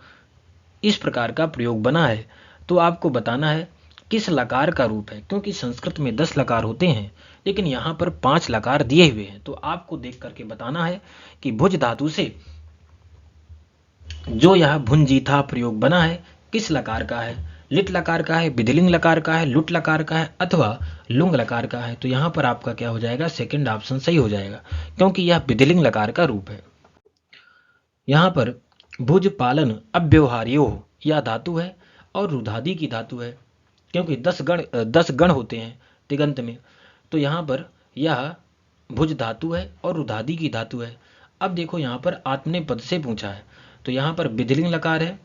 इस प्रकार का प्रयोग बना है, तो आपको बताना है किस लकार का रूप है, क्योंकि संस्कृत में 10 लकार होते हैं लेकिन यहाँ पर 5 लकार दिए हुए हैं। तो आपको देख करके बताना है कि भुज धातु से जो यह भुंजीथा प्रयोग बना है किस लकार का है, लिट लकार का है, विधिलिंग लकार का है, लुट लकार का है अथवा लुंग लकार का है। तो यहाँ पर आपका क्या हो जाएगा, सेकंड ऑप्शन सही हो जाएगा, क्योंकि यह विधिलिंग लकार का रूप है। यहाँ पर भुज पालन अव्यवहार्यो यह धातु है और रुधादि की धातु है, क्योंकि 10 गण होते हैं तिगंत में। तो यहाँ पर यह भुज धातु है और रुधादि की धातु है। अब देखो, यहाँ पर आत्मने पद से पूछा है, तो यहाँ पर विधिलिंग लकार है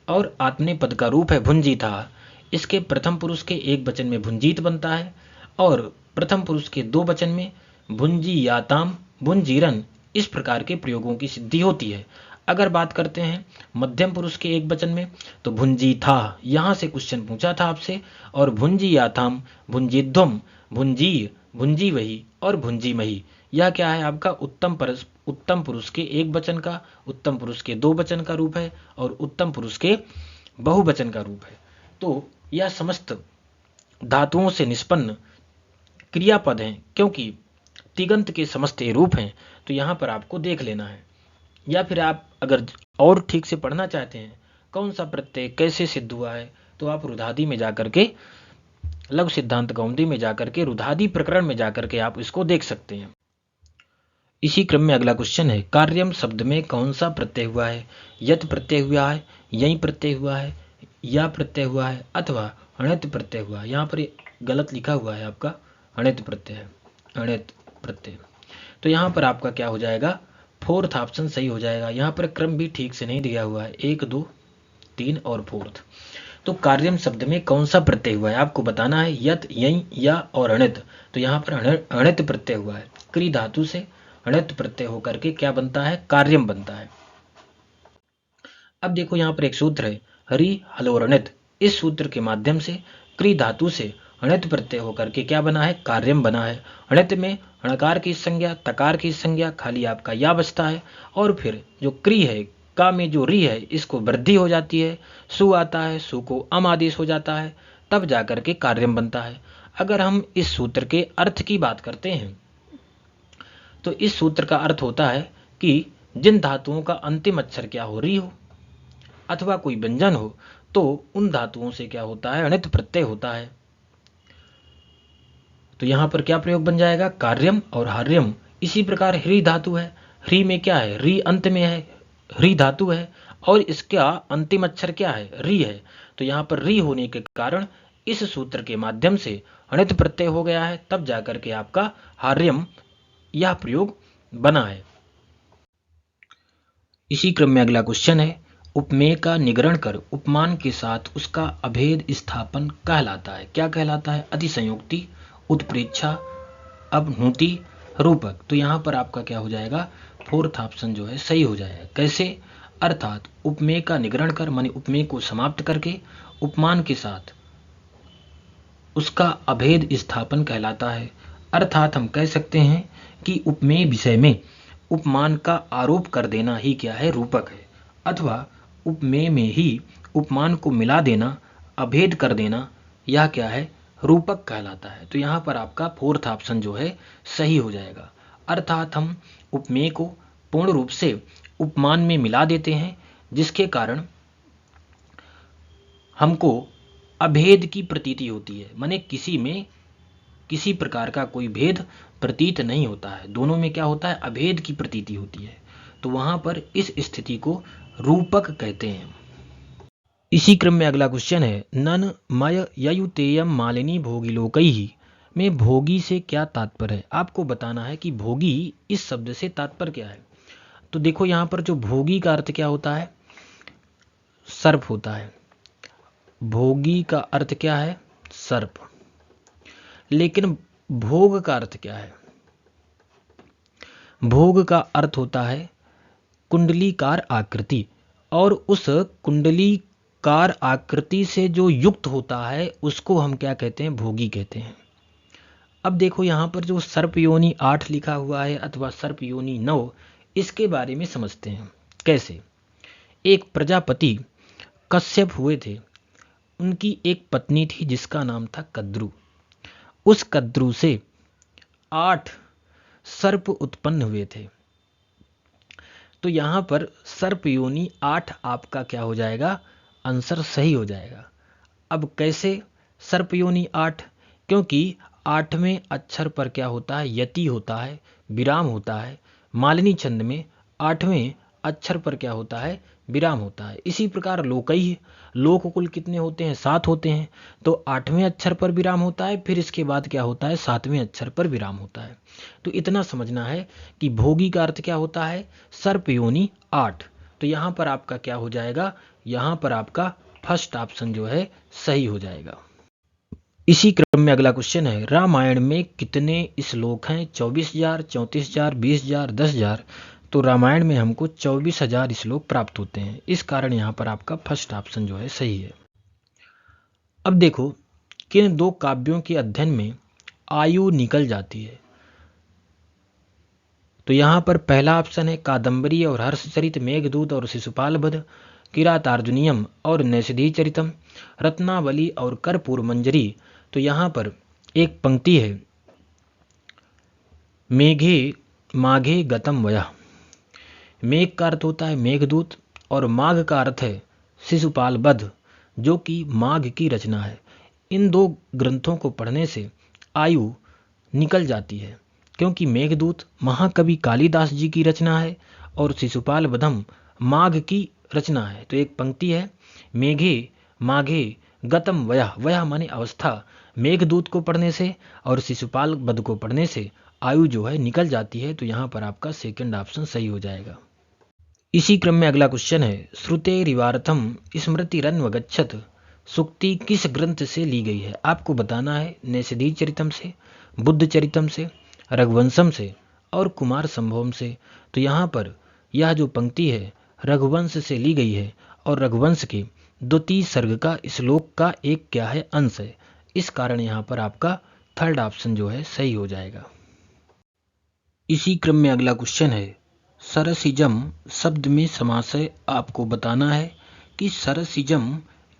और आत्मने पद का रूप है भुंजीथा। इसके प्रथम पुरुष के एक वचन में भुंजीत बनता है और प्रथम पुरुष के 2 वचन में भुंजी याताम, भुंजीरन, इस प्रकार के प्रयोगों की सिद्धि होती है। अगर बात करते हैं मध्यम पुरुष के एक वचन में तो भुंजी था, यहां से क्वेश्चन पूछा था आपसे, और भुंजी याथाम, भुंजीध्वम, भुंजी, भुंजी वही और भुंजी मही, यह क्या है आपका उत्तम पुरुष के एक वचन का, उत्तम पुरुष के 2 वचन का रूप है और उत्तम पुरुष के बहुवचन का रूप है। तो यह समस्त धातुओं से निष्पन्न क्रियापद हैं, क्योंकि तिगंत के समस्त ये रूप हैं। तो यहाँ पर आपको देख लेना है, या फिर आप अगर और ठीक से पढ़ना चाहते हैं कौन सा प्रत्यय कैसे सिद्ध हुआ है, तो आप रुधादि में जाकर के, लघु सिद्धांत कौमुदी में जाकर के, रुधादि प्रकरण में जाकर के आप इसको देख सकते हैं। इसी क्रम में अगला क्वेश्चन है, कार्यम शब्द में कौन सा प्रत्यय हुआ है। यत प्रत्यय हुआ है, यही प्रत्यय हुआ है, या प्रत्यय हुआ है अथवा अणित प्रत्यय हुआ है। यहाँ पर गलत लिखा हुआ है आपका, अणित प्रत्यय है, अणित प्रत्यय। तो यहाँ पर आपका क्या हो जाएगा, फोर्थ ऑप्शन सही हो जाएगा। यहाँ पर क्रम भी ठीक से नहीं दिया हुआ है, 1 2 3 और फोर्थ। तो कार्यम शब्द में कौन सा प्रत्यय हुआ है आपको बताना है, यत, यही, या और अणित। तो यहाँ पर अणित प्रत्यय हुआ है, क्री धातु से अणित प्रत्यय होकर के क्या बनता है, कार्यम बनता है। अब देखो, यहाँ पर एक सूत्र है, हरि हलोर अणित। इस सूत्र के माध्यम से क्री धातु से अणित प्रत्यय होकर के क्या बना है, कार्यम बना है। अणित में णकार की संज्ञा, तकार की संज्ञा, खाली आपका या बचता है, और फिर जो क्री है, का में जो री है, इसको वृद्धि हो जाती है, सु आता है, सु को अम आदेश हो जाता है, तब जाकर के कार्यम बनता है। अगर हम इस सूत्र के अर्थ की बात करते हैं तो इस सूत्र का अर्थ होता है कि जिन धातुओं का अंतिम अक्षर क्या हो, री हो अथवा कोई व्यंजन हो, तो उन धातुओं से क्या होता है, अणित प्रत्यय होता है। तो यहां पर क्या प्रयोग बन जाएगा, कार्यम और हार्यम। इसी प्रकार ह्री धातु है, ह्री में क्या है, री अंत में है, री धातु है और इसका अंतिम अक्षर क्या है, री है। तो यहाँ पर री होने के कारण इस सूत्र के माध्यम से अणित प्रत्यय हो गया है, तब जाकर के आपका हार्यम यह प्रयोग बना है। इसी क्रम में अगला क्वेश्चन है, उपमेय का निगरण कर उपमान के साथ उसका अभेद स्थापन कहलाता है। क्या कहलाता है? अतिसंयोक्ति, उत्प्रेक्षा, अवनुति, रूपक। तो यहाँ पर आपका क्या हो जाएगा, फोर्थ ऑप्शन जो है सही हो जाएगा। कैसे? अर्थात उपमेय का निगरण कर माने उपमेय को समाप्त करके उपमान के साथ उसका अभेद स्थापन कहलाता है। अर्थात हम कह सकते हैं कि उपमेय विषय में उपमान का आरोप कर देना ही क्या है, रूपक है। अथवा उपमेय में ही उपमान को मिला देना, अभेद कर देना, यह क्या है, रूपक कहलाता है। तो यहाँ पर आपका फोर्थ ऑप्शन जो है सही हो जाएगा। अर्थात हम उपमेय को पूर्ण रूप से उपमान में मिला देते हैं, जिसके कारण हमको अभेद की प्रतीति होती है, माने किसी में किसी प्रकार का कोई भेद प्रतीत नहीं होता है, दोनों में क्या होता है, अभेद की प्रतीति होती है। तो वहां पर इस स्थिति को रूपक कहते हैं। इसी क्रम में अगला क्वेश्चन है, नन मय ययुतेयम मालिनी भोगिलोकैहि में भोगी से क्या तात्पर्य है। आपको बताना है कि भोगी इस शब्द से तात्पर्य क्या है। तो देखो यहाँ पर जो भोगी का अर्थ क्या होता है, सर्प होता है। भोगी का अर्थ क्या है, सर्प। लेकिन भोग का अर्थ क्या है? भोग का अर्थ होता है कुंडलीकार आकृति, और उस कुंडलीकार आकृति से जो युक्त होता है उसको हम क्या कहते हैं, भोगी कहते हैं। अब देखो यहाँ पर जो सर्प योनि 8 लिखा हुआ है अथवा सर्प योनि 9, इसके बारे में समझते हैं। कैसे? एक प्रजापति कश्यप हुए थे, उनकी एक पत्नी थी जिसका नाम था कद्रु। उस कद्रु से 8 सर्प उत्पन्न हुए थे। तो यहां पर सर्प योनि 8 आपका क्या हो जाएगा, आंसर सही हो जाएगा। अब कैसे सर्प योनि 8? क्योंकि 8वें अक्षर पर क्या होता है, यति होता है, विराम होता है। मालिनी छंद में 8वें अक्षर पर क्या होता है, विराम होता है। इसी प्रकार लोकई, लोक कुल कितने होते हैं, 7 होते हैं। तो 8वें अक्षर पर विराम होता है, फिर इसके बाद क्या होता है, 7वें अक्षर पर विराम होता है। तो इतना समझना है कि भोगी का अर्थ क्या होता है, सर्प योनि 8। तो यहाँ पर आपका क्या हो जाएगा, यहाँ पर आपका फर्स्ट ऑप्शन जो है सही हो जाएगा। इसी क्रम में अगला क्वेश्चन है, रामायण में कितने श्लोक हैं? 24,000, 34,000, 20,000, 10,000। तो रामायण में हमको 24,000 श्लोक प्राप्त होते हैं, इस कारण यहाँ पर आपका फर्स्ट ऑप्शन जो है सही है। अब देखो किन दो काव्यों के अध्ययन में आयु निकल जाती है। तो यहाँ पर पहला ऑप्शन है कादम्बरी और हर्षचरित, मेघदूत और शिशुपाल वध, किरातार्जुनीयम और नैषधि चरितम, रत्नावली और कर्पूर मंजरी। तो यहाँ पर एक पंक्ति है, मेघे माघे गतम वयः। मेघ का अर्थ होता है मेघदूत और माघ का अर्थ है शिशुपाल वध, जो कि माघ की रचना है। इन दो ग्रंथों को पढ़ने से आयु निकल जाती है, क्योंकि मेघदूत महाकवि कालिदास जी की रचना है और शिशुपाल वधम माघ की रचना है। तो एक पंक्ति है, मेघे माघे गतम वयः, वयः माने अवस्था, मेघदूत को पढ़ने से और शिशुपाल वध को पढ़ने से आयु जो है निकल जाती है। तो यहाँ पर आपका सेकंड ऑप्शन सही हो जाएगा। इसी क्रम में अगला क्वेश्चन है, श्रुते रिवार्थम स्मृतिरन्वगच्छत सुक्ति किस ग्रंथ से ली गई है। आपको बताना है नैषधि चरितम से, बुद्ध चरितम से, रघुवंशम से और कुमार संभवम से। तो यहाँ पर यह जो पंक्ति है रघुवंश से ली गई है और रघुवंश के द्वितीय सर्ग का श्लोक का एक क्या है, अंश है। इस कारण यहाँ पर आपका थर्ड ऑप्शन जो है सही हो जाएगा। इसी क्रम में अगला क्वेश्चन है, सरसिजम शब्द में समास है। आपको बताना है कि सरसिजम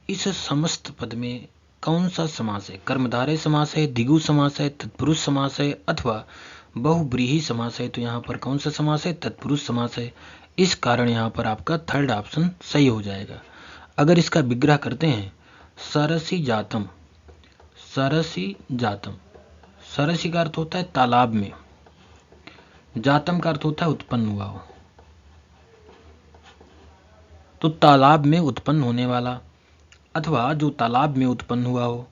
इस समस्त पद में कौन सा समास है, कर्मधारय समास है, द्विगु समास है, तत्पुरुष समास है अथवा बहुब्रीहि समास है। तो यहाँ पर कौन सा समास है, तत्पुरुष समास है। इस कारण यहाँ पर आपका थर्ड ऑप्शन सही हो जाएगा। अगर इसका विग्रह करते हैं, सरसी जातम, सरसी जातम, सरसी का अर्थ होता है तालाब में, जातम का अर्थ होता है उत्पन्न हुआ हो। तो तालाब में उत्पन्न होने वाला अथवा जो तालाब में उत्पन्न हुआ हो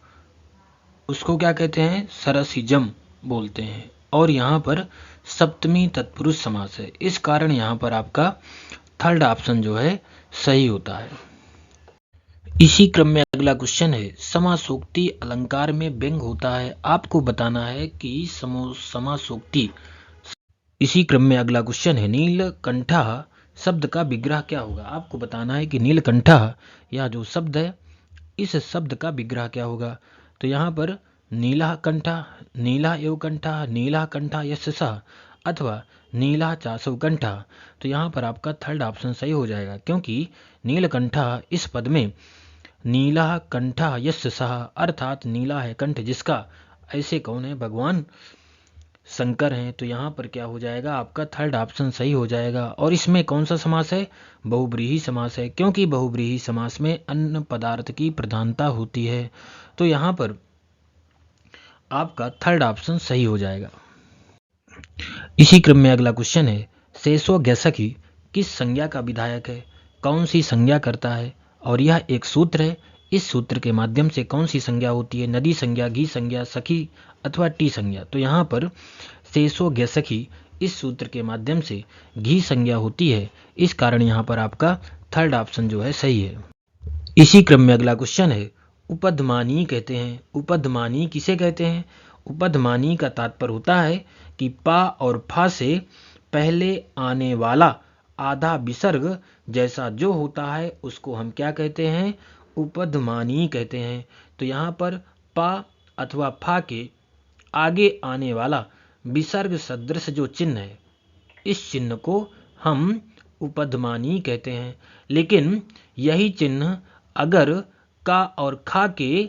उसको क्या कहते हैं, सरसिजम बोलते हैं। और यहाँ पर सप्तमी तत्पुरुष समास है, इस कारण यहाँ पर आपका थर्ड ऑप्शन जो है सही होता है। इसी क्रम में अगला क्वेश्चन है, समासोक्ति अलंकार में व्यंग होता है, आपको बताना है कि समासोक्ति। इसी क्रम में अगला क्वेश्चन है, नीलकंठा शब्द का विग्रह क्या होगा, आपको बताना है कि नीलकंठा यह जो शब्द है इस शब्द का विग्रह क्या होगा। तो यहाँ पर नीला कंठा, नीला एव कंठा, नीला कंठा यस्य सः अथवा नीला चासव कंठा। तो यहाँ पर आपका थर्ड ऑप्शन सही हो जाएगा, क्योंकि नीलकंठा इस पद में नीला कंठा यस्य सः अर्थात नीला है कंठ जिसका, ऐसे कौन है, भगवान शंकर हैं। तो यहाँ पर क्या हो जाएगा, आपका थर्ड ऑप्शन सही हो जाएगा। और इसमें कौन सा समास है, बहुब्रीहि समास है, क्योंकि बहुब्रीहि समास में अन्य पदार्थ की प्रधानता होती है। तो यहाँ पर आपका थर्ड ऑप्शन सही हो जाएगा। इसी क्रम में अगला क्वेश्चन है, शेषो गैसकी किस संज्ञा का विधायक है, कौन सी संज्ञा करता है। और यह एक सूत्र है, इस सूत्र के माध्यम से कौन सी संज्ञा होती है, नदी संज्ञा, घी संज्ञा, सखी अथवा टी संज्ञा। तो यहाँ पर शेषो गैसकी इस सूत्र के माध्यम से घी संज्ञा होती है, इस कारण यहाँ पर आपका थर्ड ऑप्शन जो है सही है। इसी क्रम में अगला क्वेश्चन है, उपधमानी कहते हैं, उपधमानी किसे कहते हैं। उपधमानी का तात्पर्य होता है कि पा और फा से पहले आने वाला आधा विसर्ग जैसा जो होता है उसको हम क्या कहते हैं, उपधमानी कहते हैं। तो यहाँ पर पा अथवा फा के आगे आने वाला विसर्ग सदृश जो चिन्ह है, इस चिन्ह को हम उपधमानी कहते हैं। लेकिन यही चिन्ह अगर का और खा के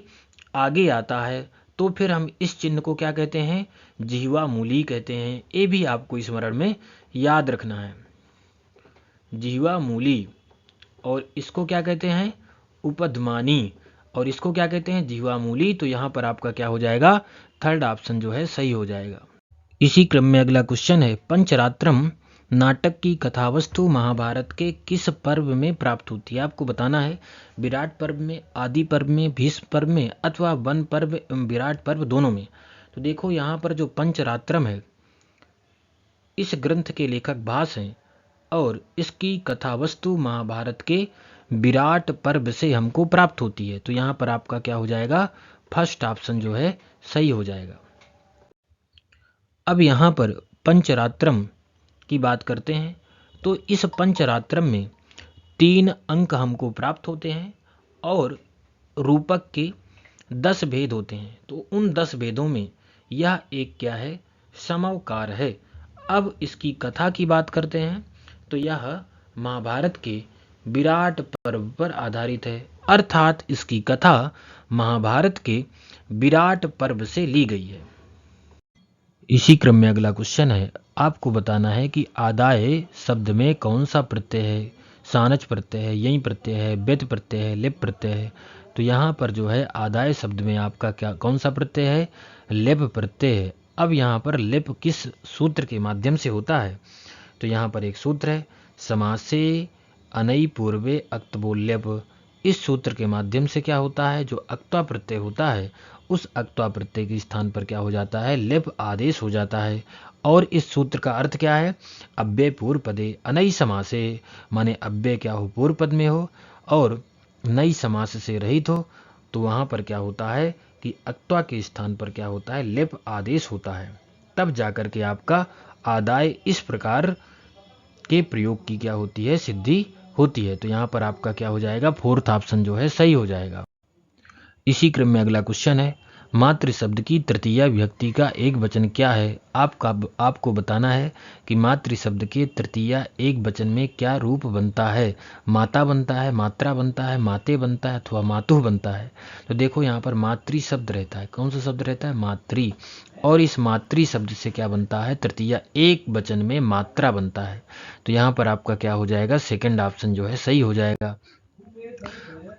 आगे आता है तो फिर हम इस चिन्ह को क्या कहते हैं, जिह्वा मूली कहते हैं। ये भी आपको स्मरण में याद रखना है, जिह्वा मूली, और इसको क्या कहते हैं, उपधमानी, और इसको क्या कहते हैं, जिह्वा मूली। तो यहाँ पर आपका क्या हो जाएगा, थर्ड ऑप्शन जो है सही हो जाएगा। इसी क्रम में अगला क्वेश्चन है, पंचरात्रम नाटक की कथावस्तु महाभारत के किस पर्व में प्राप्त होती है, आपको बताना है विराट पर्व में, आदि पर्व में, भीष्म पर्व में अथवा वन पर्व एवं विराट पर्व दोनों में। तो देखो यहाँ पर जो पंचरात्रम है इस ग्रंथ के लेखक भास हैं और इसकी कथावस्तु महाभारत के विराट पर्व से हमको प्राप्त होती है। तो यहाँ पर आपका क्या हो जाएगा, फर्स्ट ऑप्शन जो है सही हो जाएगा। अब यहाँ पर पंचरात्रम की बात करते हैं। तो इस पंचरात्रम में 3 अंक हमको प्राप्त होते हैं और रूपक के 10 भेद होते हैं। तो उन 10 भेदों में यह एक क्या है, समवकार है। अब इसकी कथा की बात करते हैं तो यह महाभारत के विराट पर्व पर आधारित है, अर्थात इसकी कथा महाभारत के विराट पर्व से ली गई है। इसी क्रम में अगला क्वेश्चन है, आपको बताना है कि आदाय शब्द में कौन सा प्रत्यय है, सानच प्रत्यय है, यही प्रत्यय है, व्यत प्रत्यय है, लेप प्रत्यय है। तो यहाँ पर जो है आदाय शब्द में आपका क्या कौन सा प्रत्यय है, लेप प्रत्यय है। अब यहाँ पर लेप किस सूत्र के माध्यम से होता है, तो यहाँ पर एक सूत्र है, समासे अनई पूर्वे अक्तबो लेप। इस सूत्र के माध्यम से क्या होता है, जो अक्त्वा प्रत्यय होता है उस अक्त्वा प्रत्यय के स्थान पर क्या हो जाता है, लेप आदेश हो जाता है। और इस सूत्र का अर्थ क्या है, अव्यय पूर्व पदे अनई समासे, माने अव्यय क्या हो, पूर्व पद में हो और नई समास से रहित हो। तो वहाँ पर क्या होता है कि अक्त्वा के स्थान पर क्या होता है, लेप आदेश होता है, तब जाकर के आपका आदाय इस प्रकार के प्रयोग की क्या होती है, सिद्धि होती है। तो यहाँ पर आपका क्या हो जाएगा, फोर्थ ऑप्शन जो है सही हो जाएगा। इसी क्रम में अगला क्वेश्चन है, मातृ शब्द की तृतीया विभक्ति का एक वचन क्या है, आपको बताना है कि मातृ शब्द के तृतीया एक वचन में क्या रूप बनता है, माता बनता है, मात्रा बनता है, माते बनता है अथवा मातुः बनता है। तो देखो यहाँ पर मातृ शब्द रहता है, कौन सा शब्द रहता है, मातृ, और इस मातृ शब्द से क्या बनता है, तृतीया एक वचन में मात्रा बनता है। तो यहाँ पर आपका क्या हो जाएगा, सेकंड ऑप्शन जो है सही हो जाएगा।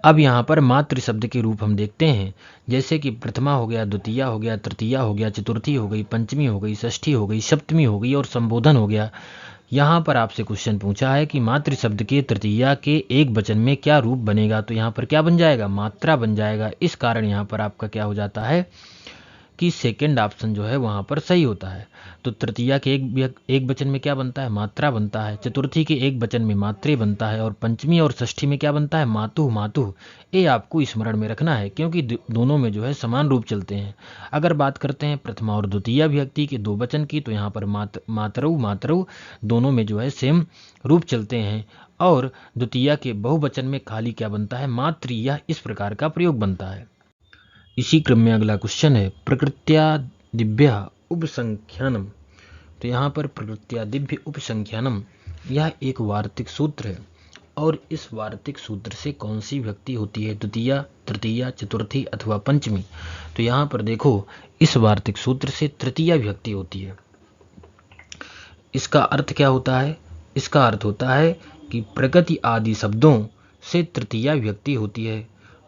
अब यहाँ पर मातृ शब्द के रूप हम देखते हैं, जैसे कि प्रथमा हो गया, द्वितीया हो गया, तृतीया हो गया, चतुर्थी हो गई, पंचमी हो गई, षष्ठी हो गई, सप्तमी हो गई और संबोधन हो गया। यहाँ पर आपसे क्वेश्चन पूछा है कि मातृ शब्द के तृतीया के एक वचन में क्या रूप बनेगा, तो यहाँ पर क्या बन जाएगा, मात्रा बन जाएगा। इस कारण यहाँ पर आपका क्या हो जाता है कि सेकंड ऑप्शन जो है वहाँ पर सही होता है। तो तृतीया के एक वचन में क्या बनता है, मात्रा बनता है। चतुर्थी के एक वचन में मात्रे बनता है। और पंचमी और षष्ठी में क्या बनता है, मातु मातु। ये आपको स्मरण में रखना है क्योंकि दोनों में जो है समान रूप चलते हैं। अगर बात करते हैं प्रथमा और द्वितीय विभक्ति के दो वचन की, तो यहाँ पर मातरऊ मातरऊ दोनों में जो है सेम रूप चलते हैं। और द्वितीय के बहुवचन में खाली क्या बनता है, मातृ। इस प्रकार का प्रयोग बनता है। इसी क्रम में अगला क्वेश्चन है प्रकृत्यादिभ्य उपसंख्यानम। तो यहाँ पर प्रकृत्यादिभ्य उपसंख्यानम यह एक वार्तिक सूत्र है। और इस वार्तिक सूत्र से कौन सी विभक्ति होती है, द्वितीय, तृतीय, चतुर्थी अथवा पंचमी। तो यहाँ पर देखो, इस वार्तिक सूत्र से तृतीय विभक्ति होती है। इसका अर्थ क्या होता है, इसका अर्थ होता है कि प्रकृति आदि शब्दों से तृतीय विभक्ति होती है।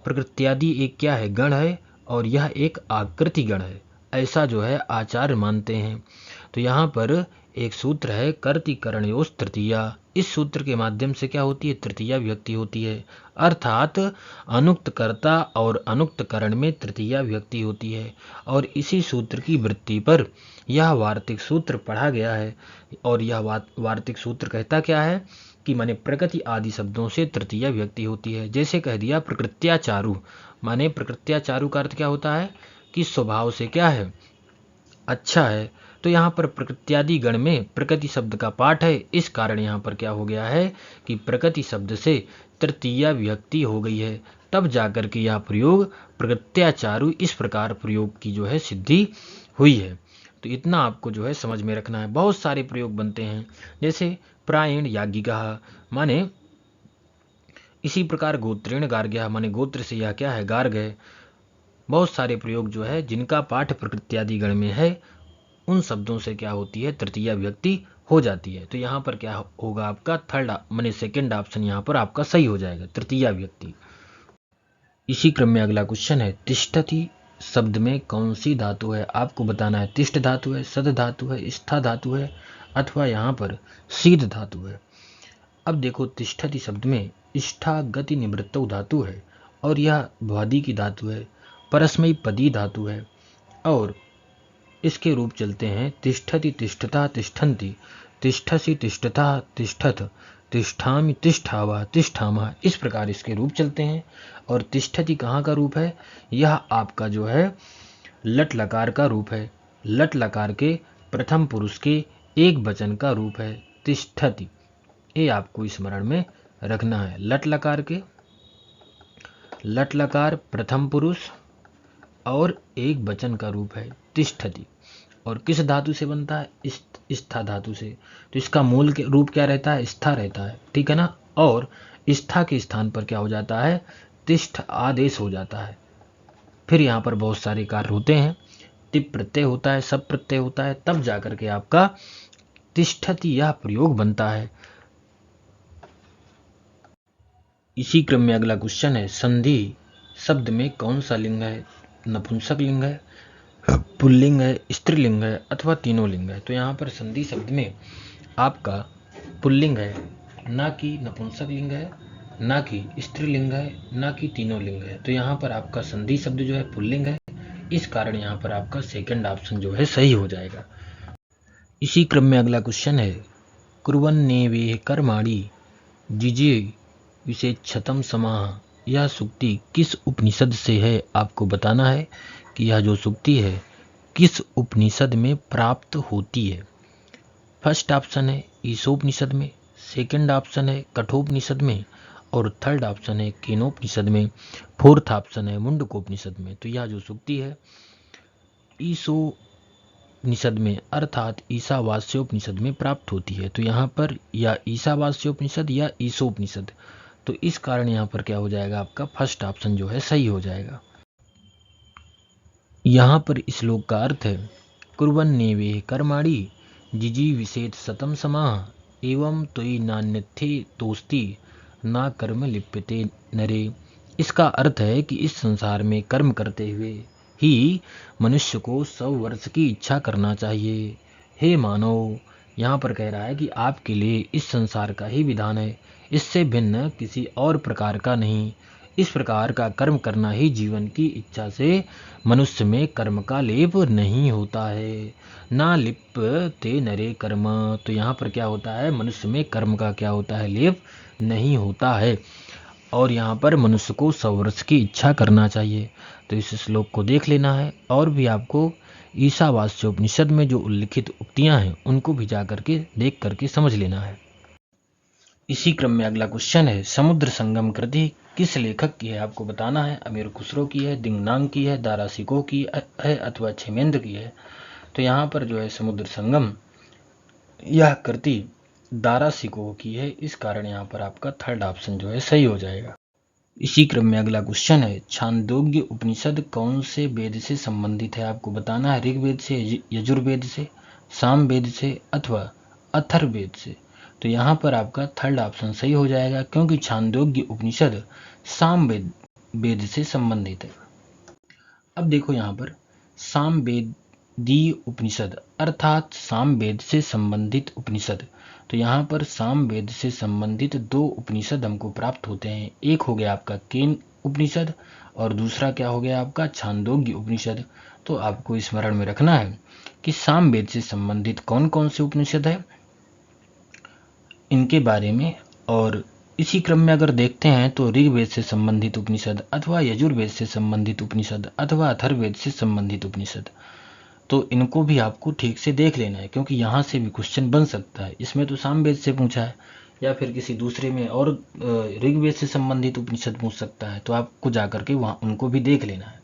प्रकृत्यादि एक क्या है, गण है, और यह एक आकृति गण है, ऐसा जो है आचार्य मानते हैं। तो यहाँ पर एक सूत्र है कर्तिकरणयोस् तृतीया। इस सूत्र के माध्यम से क्या होती है, तृतीया विभक्ति होती है। अर्थात अनुक्त कर्ता और अनुक्त करण में तृतीया विभक्ति होती है। और इसी सूत्र की वृत्ति पर यह वार्तिक सूत्र पढ़ा गया है। और यह वार्तिक सूत्र कहता क्या है कि माने प्रकृति आदि शब्दों से तृतीया विभक्ति होती है। जैसे कह दिया प्रकृत्याचारु, माने प्रकृत्याचारु का अर्थ क्या होता है कि स्वभाव से क्या है, अच्छा है। तो यहाँ पर प्रकृत्यादि गण में प्रकृति शब्द का पाठ है। इस कारण यहाँ पर क्या हो गया है कि प्रकृति शब्द से तृतीया विभक्ति हो गई है। तब जाकर के यह प्रयोग प्रकृत्याचारु इस प्रकार प्रयोग की जो है सिद्धि हुई है। तो इतना आपको जो है समझ में रखना है। बहुत सारे प्रयोग बनते हैं, जैसे प्रायण याज्ञिका, माने इसी प्रकार गोत्रेण गार्ग्यः, माने गोत्र से यह क्या है, गार्ग है। बहुत सारे प्रयोग जो है जिनका पाठ प्रकृत्यादि गण में है, उन शब्दों से क्या होती है, तृतीय विभक्ति हो जाती है। तो यहाँ पर क्या होगा आपका थर्ड माने सेकंड ऑप्शन यहाँ पर आपका सही हो जाएगा, तृतीय विभक्ति। इसी क्रम में अगला क्वेश्चन है तिष्ठति शब्द में कौन सी धातु है। आपको बताना है तिष्ठ धातु है, सद धातु है, स्था धातु है, अथवा यहाँ पर सीध धातु है। अब देखो, तिष्ठति शब्द में स्था गति निवृत्तौ धातु है, और यह भ्वादि की धातु है, परस्मयी पदी धातु है। और इसके रूप चलते हैं तिष्ठति तिष्ठता तिष्ठन्ति, तिष्ठसि तिष्ठता तिष्ठत, तिष्ठामि तिष्ठावा तिष्ठामः। इस प्रकार इसके रूप चलते हैं। और तिष्ठति कहाँ का रूप है, यह आपका जो है लट लकार का रूप है। लट लकार के प्रथम पुरुष के एक वचन का रूप है तिष्ठति। ये आपको स्मरण में रखना है। लट लकार प्रथम पुरुष और एक वचन का रूप है तिष्ठति। और किस धातु से बनता है, स्था धातु से। तो इसका मूल के रूप क्या रहता है, स्था रहता है, ठीक है ना। और स्था के स्थान पर क्या हो जाता है, तिष्ठ आदेश हो जाता है। फिर यहाँ पर बहुत सारे कार्य होते हैं, टिप प्रत्यय होता है, सब प्रत्यय होता है, तब जाकर के आपका तिष्ठति यह प्रयोग बनता है। इसी क्रम में अगला क्वेश्चन है संधि शब्द में कौन सा लिंग है, नपुंसक लिंग है, पुल्लिंग है, स्त्रीलिंग है, अथवा तीनों लिंग है। तो यहाँ पर संधि शब्द में आपका पुल्लिंग है, ना कि नपुंसक लिंग है, ना कि स्त्रीलिंग है, ना कि तीनों लिंग है। तो यहाँ पर आपका संधि शब्द जो है पुल्लिंग है। इस कारण यहाँ पर आपका सेकंड ऑप्शन जो है सही हो जाएगा। इसी क्रम में अगला क्वेश्चन है कुर्वन्नेवेह कर्माणि जिजे विशेषतम समाह। यह सूक्ति किस उपनिषद से है, आपको बताना है कि यह जो सूक्ति है किस उपनिषद में प्राप्त होती है। फर्स्ट ऑप्शन है ईशोपनिषद में, सेकंड ऑप्शन है कठोपनिषद में, और थर्ड ऑप्शन है केनोपनिषद में, फोर्थ ऑप्शन है मुंडकोपनिषद में। तो यह जो सूक्ति है ईशोपनिषद में अर्थात ईशावास्योपनिषद में प्राप्त होती है। तो यहाँ पर या ईशावास्योपनिषद या ईशोपनिषद। तो इस कारण यहाँ पर क्या हो जाएगा, आपका फर्स्ट ऑप्शन जो है सही हो जाएगा। यहाँ पर श्लोक का अर्थ है कुर्वन्नेवेह कर्माणि जिजी विशेष सतम समाह एवं त्वयि नान्यथे तोस्ति ना कर्म लिप्यते नरे। इसका अर्थ है कि इस संसार में कर्म करते हुए ही मनुष्य को 100 वर्ष की इच्छा करना चाहिए। हे मानव, यहाँ पर कह रहा है कि आपके लिए इस संसार का ही विधान है, इससे भिन्न किसी और प्रकार का नहीं। इस प्रकार का कर्म करना ही जीवन की इच्छा से मनुष्य में कर्म का लेप नहीं होता है। ना लिप्यते नरे कर्म। तो यहाँ पर क्या होता है, मनुष्य में कर्म का क्या होता है, लेप नहीं होता है। और यहाँ पर मनुष्य को 100 वर्ष की इच्छा करना चाहिए। तो इस श्लोक को देख लेना है, और भी आपको ईशावास्य उपनिषद में जो उल्लिखित उक्तियां हैं उनको भी जा करके देख करके समझ लेना है। इसी क्रम में अगला क्वेश्चन है, समुद्र संगम कृति किस लेखक की है, आपको बताना है। अमीर खुसरो की है, दिंगनांग की है, दारा सिकोह की है, अथवा क्षेमेंद्र की है। तो यहाँ पर जो है समुद्र संगम, यह कृति दारा सिकोह की है, इस कारण यहाँ पर आपका थर्ड ऑप्शन जो है सही हो जाएगा। इसी क्रम में अगला क्वेश्चन है, छांदोग्य उपनिषद कौन से वेद से संबंधित है, आपको बताना है। ऋग्वेद से, यजुर्वेद से, सामवेद से, अथवा अथर्ववेद से। तो यहाँ पर आपका थर्ड ऑप्शन सही हो जाएगा, क्योंकि छांदोग्य उपनिषद सामवेद वेद से संबंधित है। अब देखो यहाँ पर सामवेदी उपनिषद अर्थात सामवेद से संबंधित उपनिषद। तो यहाँ पर सामवेद से संबंधित 2 उपनिषद हमको प्राप्त होते हैं। एक हो गया आपका केन उपनिषद और दूसरा क्या हो गया आपका छांदोग्य उपनिषद। तो आपको स्मरण में रखना है कि सामवेद से संबंधित कौन कौन से उपनिषद है, इनके बारे में। और इसी क्रम में अगर देखते हैं तो ऋग्वेद से संबंधित उपनिषद, अथवा यजुर्वेद से संबंधित उपनिषद, अथवा अथर्ववेद से संबंधित उपनिषद, तो इनको भी आपको ठीक से देख लेना है, क्योंकि यहाँ से भी क्वेश्चन बन सकता है। इसमें तो सामवेद से पूछा है, या फिर किसी दूसरे में और ऋग्वेद से संबंधित उपनिषद पूछ सकता है, तो आपको जाकर के वहाँ उनको भी देख लेना है।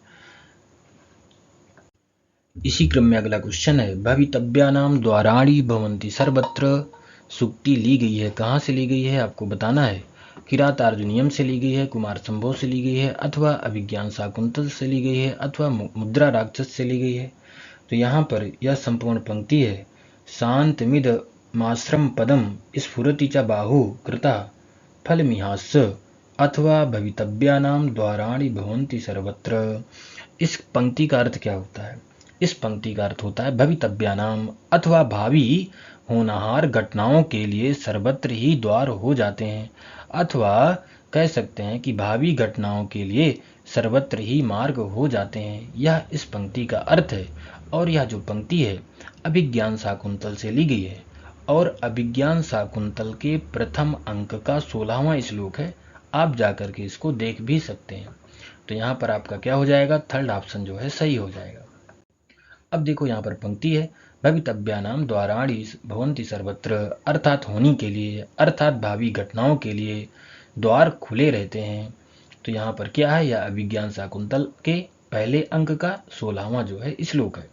इसी क्रम में अगला क्वेश्चन है, भवितव्यानाम द्वाराणि भवन्ति सर्वत्र सूक्ति ली गई है, कहाँ से ली गई है, आपको बताना है। किरातार्जुनियम से ली गई है, कुमार संभव से ली गई है, अथवा अभिज्ञान शाकुंतल से ली गई है, अथवा मुद्रा राक्षस से ली गई है। तो यहाँ पर यह संपूर्ण पंक्ति है, शांतमिद माश्रम पदम स्फुरति च बाहु कृता फलमिहास्य अथवा भवितव्यानाम द्वाराणि भवन्ति सर्वत्र। इस पंक्ति का अर्थ क्या होता है, इस पंक्ति का अर्थ होता है भवितव्यानाम अथवा भावी होनहार घटनाओं के लिए सर्वत्र ही द्वार हो जाते हैं, अथवा कह सकते हैं कि भावी घटनाओं के लिए सर्वत्र ही मार्ग हो जाते हैं। यह इस पंक्ति का अर्थ है। और यह जो पंक्ति है अभिज्ञान शाकुंतल से ली गई है, और अभिज्ञान शाकुंतल के प्रथम अंक का 16वां श्लोक है। आप जाकर के इसको देख भी सकते हैं। तो यहाँ पर आपका क्या हो जाएगा, थर्ड ऑप्शन जो है सही हो जाएगा। अब देखो यहाँ पर पंक्ति है, भवितव्यानाम द्वाराणि भवन्ति सर्वत्र, अर्थात होनी के लिए, अर्थात भावी घटनाओं के लिए द्वार खुले रहते हैं। तो यहाँ पर क्या है, यह अभिज्ञान शाकुंतल के पहले अंक का 16वां जो है श्लोक है।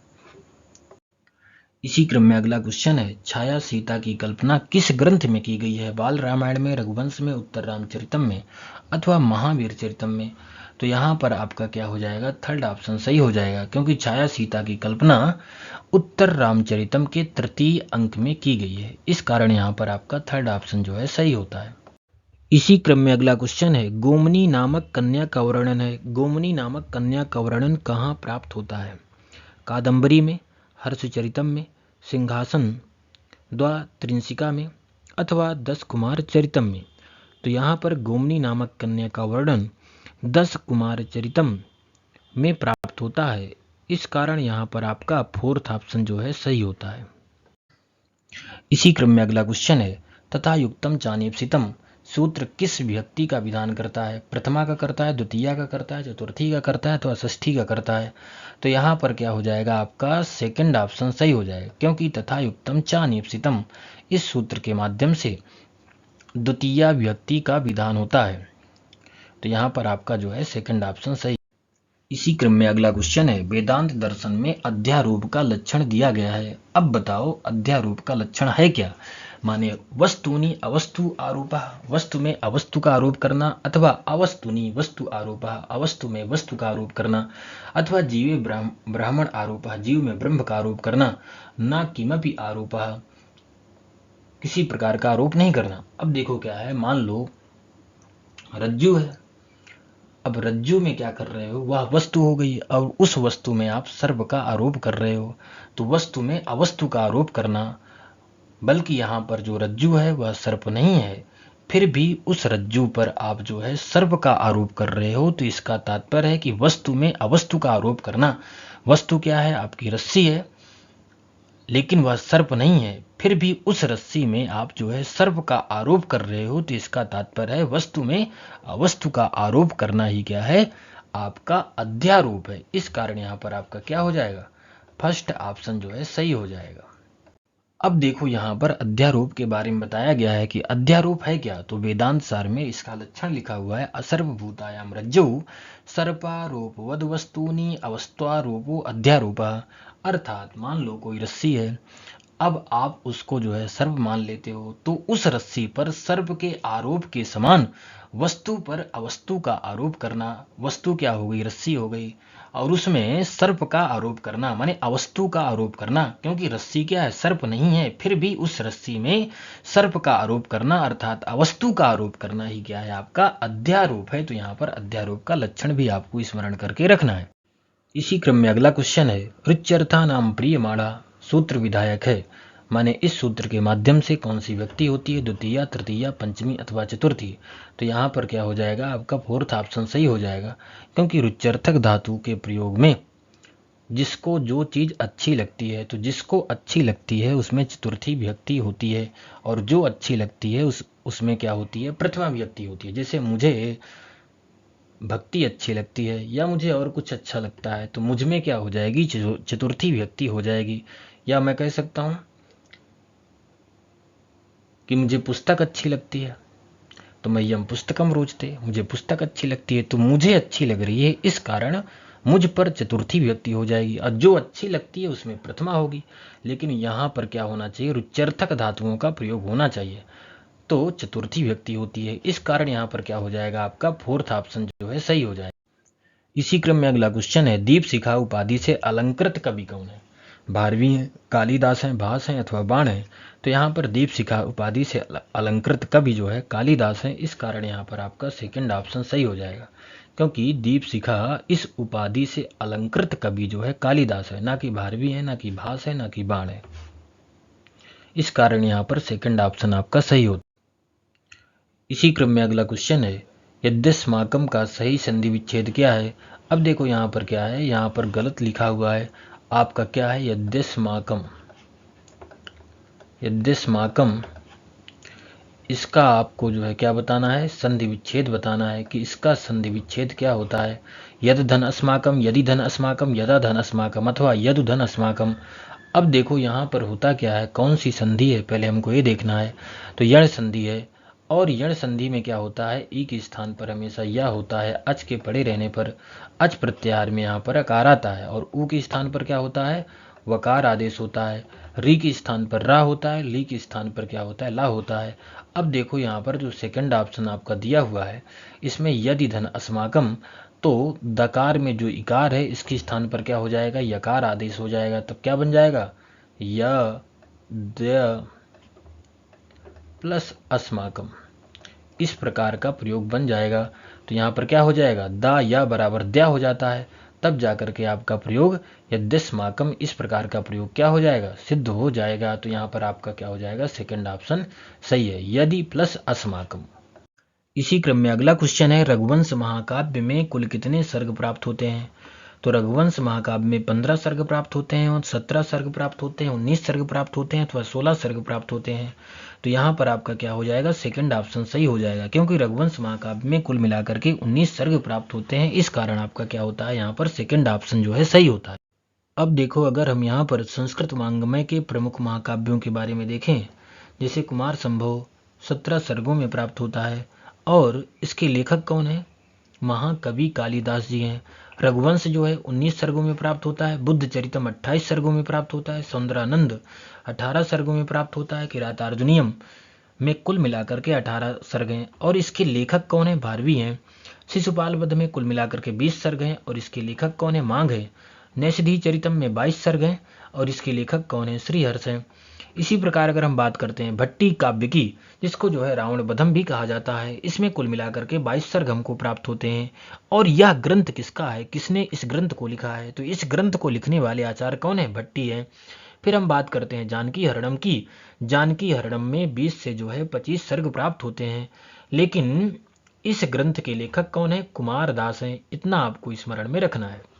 इसी क्रम में अगला क्वेश्चन है, छाया सीता की कल्पना किस ग्रंथ में की गई है, बाल रामायण में, रघुवंश में, उत्तर रामचरितम में, अथवा महावीर चरितम में। तो यहाँ पर आपका क्या हो जाएगा, थर्ड ऑप्शन सही हो जाएगा, क्योंकि छाया सीता की कल्पना उत्तर रामचरितम के 3 अंक में की गई है। इस कारण यहाँ पर आपका थर्ड ऑप्शन जो है सही होता है। इसी क्रम में अगला क्वेश्चन है, गोमनी नामक कन्या का वर्णन है। गोमनी नामक कन्या का वर्णन कहाँ प्राप्त होता है, कादम्बरी में, हर्षचरितम में, सिंहासन द्वात्रिंशिका में, अथवा 10 कुमार चरितम में। तो यहाँ पर गोमनी नामक कन्या का वर्णन 10 कुमार चरितम में प्राप्त होता है। इस कारण यहाँ पर आपका फोर्थ ऑप्शन जो है सही होता है। इसी क्रम में अगला क्वेश्चन है, तथा युक्तम चानेप्सितम सूत्र किस विभक्ति का विधान करता है, प्रथमा का करता है, द्वितीया का करता है, चतुर्थी का करता है, तो षष्ठी का करता है। तो यहाँ पर क्या हो जाएगा, आपका सेकंड ऑप्शन सही हो जाएगा, क्योंकि तथा युक्तम चानेप्सितम इस सूत्र के माध्यम से द्वितीया विभक्ति का विधान होता है। तो यहाँ पर आपका जो है सेकंड ऑप्शन सही। इसी क्रम में अगला क्वेश्चन है, वेदांत दर्शन में अध्यारोप का लक्षण दिया गया है। अब बताओ अध्यारोप का लक्षण है क्या, माने वस्तुनि अवस्तु आरोपः, वस्तु में अवस्तु का आरोप करना, अथवा अवस्तुनि वस्तु आरोपः, अवस्तु में वस्तु का आरोप करना, अथवा जीवे ब्राह्मण आरोपः, जीव में ब्रह्म का आरोप करना, न किमपि आरोपः, किसी प्रकार का आरोप नहीं करना। अब देखो क्या है, मान लो रज्जु है, अब रज्जु में क्या कर रहे हो, वह वस्तु हो गई, और उस वस्तु में आप सर्प का आरोप कर रहे हो। तो वस्तु में अवस्तु का आरोप करना बल्कि यहाँ पर जो रज्जु है वह सर्प नहीं है, फिर भी उस रज्जु पर आप जो है सर्प का आरोप कर रहे हो। तो इसका तात्पर्य है कि वस्तु में अवस्तु का आरोप करना। वस्तु क्या है? आपकी रस्सी है, लेकिन वह सर्प नहीं है, फिर भी उस रस्सी में आप जो है सर्प का आरोप कर रहे हो। तो इसका तात्पर्य है वस्तु में अवस्तु का आरोप करना ही क्या है? आपका अध्यारोप है। इस कारण यहाँ पर आपका क्या हो जाएगा? फर्स्ट ऑप्शन जो है सही हो जाएगा। अब देखो यहाँ पर अध्यारोप के बारे में बताया गया है कि अध्यारोप है क्या। तो वेदांत सार में इसका लक्षण लिखा हुआ है, असर्वभूतायाम रज्जौ सर्पारोपवद वस्तूनि अवस्त्वारोपो अध्यारोपः। अर्थात मान लो कोई रस्सी है, अब आप उसको जो है सर्प मान लेते हो, तो उस रस्सी पर सर्प के आरोप के समान वस्तु पर अवस्तु का आरोप करना। वस्तु क्या हो गई? रस्सी हो गई, और उसमें सर्प का आरोप करना माने अवस्तु का आरोप करना, क्योंकि रस्सी क्या है? सर्प नहीं है, फिर भी उस रस्सी में सर्प का आरोप करना अर्थात अवस्तु का आरोप करना ही क्या है? आपका अध्यारोप है। तो यहाँ पर अध्यारोप का लक्षण भी आपको स्मरण करके रखना है। इसी क्रम में अगला क्वेश्चन है, रुच्यर्था नाम प्रियमाणा सूत्र विधायक है, माने इस सूत्र के माध्यम से कौन सी व्यक्ति होती है? द्वितीया, तृतीया, पंचमी अथवा चतुर्थी। तो यहाँ पर क्या हो जाएगा? आपका फोर्थ ऑप्शन सही हो जाएगा, क्योंकि रुच्यर्थक धातु के प्रयोग में जिसको जो चीज़ अच्छी लगती है, तो जिसको अच्छी लगती है उसमें चतुर्थी विभक्ति होती है, और जो अच्छी लगती है उसमें क्या होती है? प्रथमा विभक्ति होती है। जैसे मुझे भक्ति अच्छी लगती है या मुझे और कुछ अच्छा लगता है, तो मुझ में क्या हो जाएगी? चतुर्थी विभक्ति हो जाएगी। या मैं कह सकता हूँ कि मुझे पुस्तक अच्छी लगती है, तो मह्यम पुस्तकम रोचते, मुझे पुस्तक अच्छी लगती है, तो मुझे अच्छी लग रही है, इस कारण मुझ पर चतुर्थी विभक्ति हो जाएगी, और जो अच्छी लगती है उसमें प्रथमा होगी। लेकिन यहाँ पर क्या होना चाहिए? रुच्यर्थक धातुओं का प्रयोग होना चाहिए, तो चतुर्थी विभक्ति होती है। इस कारण यहाँ पर क्या हो जाएगा? आपका फोर्थ ऑप्शन जो है सही हो जाएगा। इसी क्रम में अगला क्वेश्चन है, दीप शिखा उपाधि से अलंकृत कवि कौन है? भारवी है, कालिदास है, भास है अथवा बाण है। तो यहाँ पर दीप शिखा उपाधि से अलंकृत कवि जो है कालिदास है। इस कारण यहाँ पर आपका सेकंड ऑप्शन सही हो जाएगा, क्योंकि दीप शिखा इस उपाधि से अलंकृत कवि जो है कालिदास है, ना कि भारवी है, ना कि भास है, ना कि बाण है। इस कारण यहाँ पर सेकंड ऑप्शन आपका सही होता है। इसी क्रम में अगला क्वेश्चन है, यद्यस्माकम का सही संधि विच्छेद क्या है? अब देखो यहाँ पर क्या है? यहाँ पर गलत लिखा हुआ है, आपका क्या है? यद्यस्माकम। यद्यस्माकम इसका आपको जो है क्या बताना है? संधि विच्छेद बताना है कि इसका संधि विच्छेद क्या होता है। यद धन अस्माकम, यदि धन अस्माकम, यदा धन अस्माकम अथवा यदु धन अस्माकम। अब देखो यहाँ पर होता क्या है, कौन सी संधि है, पहले हमको ये देखना है। तो यण संधि है, और यण संधि में क्या होता है? ई के स्थान पर हमेशा यह होता है, अच के पड़े रहने पर अच प्रत्याहार में यहाँ पर अकार आता है, और ऊ के स्थान पर क्या होता है? वकार आदेश होता है। री के स्थान पर रा होता है, ली के स्थान पर क्या होता है? ला होता है। अब देखो यहाँ पर जो सेकंड ऑप्शन आपका दिया हुआ है, इसमें यदि धन अस्माकम, तो दकार में जो इकार है इसके स्थान पर क्या हो जाएगा? यकार आदेश हो जाएगा। तब क्या बन जाएगा? य द प्लस अस्माकम, इस प्रकार का प्रयोग बन जाएगा। तो यहाँ पर क्या हो जाएगा? दा या बराबर द्या हो जाता है, तब जाकर के आपका प्रयोग यद्यस्माकम इस प्रकार का प्रयोग क्या हो जाएगा? सिद्ध हो जाएगा। तो यहाँ पर आपका क्या हो जाएगा? सेकंड ऑप्शन सही है, यदि प्लस अस्माकम। इसी क्रम में अगला क्वेश्चन है, रघुवंश महाकाव्य में कुल कितने सर्ग प्राप्त होते हैं? तो रघुवंश महाकाव्य में 15 सर्ग प्राप्त होते हैं, और 17 सर्ग प्राप्त होते हैं, 19 सर्ग प्राप्त होते हैं अथवा 16 सर्ग प्राप्त होते हैं। तो यहाँ पर आपका क्या हो जाएगा? सेकंड ऑप्शन सही हो जाएगा, क्योंकि रघुवंश महाकाव्य में कुल मिलाकर के 19 सर्ग प्राप्त होते हैं। इस कारण आपका क्या होता है? यहाँ पर सेकंड ऑप्शन जो है सही होता है। अब देखो, अगर हम यहाँ पर संस्कृत वाङ्मय के प्रमुख महाकाव्यों के बारे में देखें, जैसे कुमार संभव 17 सर्गों में प्राप्त होता है, और इसके लेखक कौन है? महाकवि कालिदास जी हैं। रघुवंश जो है 19 सर्गों में प्राप्त होता है, बुद्ध चरितम 28 सर्गों में प्राप्त होता है, सौंदरानंद 18 सर्गों में प्राप्त होता है, किरातार्जुनीयम में कुल मिलाकर के 18 सर्ग हैं, और इसके लेखक कौन है? भारवी हैं। शिशुपाल वध में कुल मिलाकर के 20 सर्ग हैं, और इसके लेखक कौन है? मांग है। नैषधि चरितम में 22 सर्ग हैं, और इसके लेखक कौन है? श्रीहर्ष हैं। इसी प्रकार अगर हम बात करते हैं भट्टी काव्य की, जिसको जो है रावण बधम भी कहा जाता है, इसमें कुल मिलाकर के 22 सर्ग हमको प्राप्त होते हैं। और यह ग्रंथ किसका है? किसने इस ग्रंथ को लिखा है? तो इस ग्रंथ को लिखने वाले आचार्य कौन है? भट्टी है। फिर हम बात करते हैं जानकी हरणम की। जानकी हरणम में 20 से जो है 25 सर्ग प्राप्त होते हैं, लेकिन इस ग्रंथ के लेखक कौन है? कुमार दास हैं। इतना आपको स्मरण में रखना है।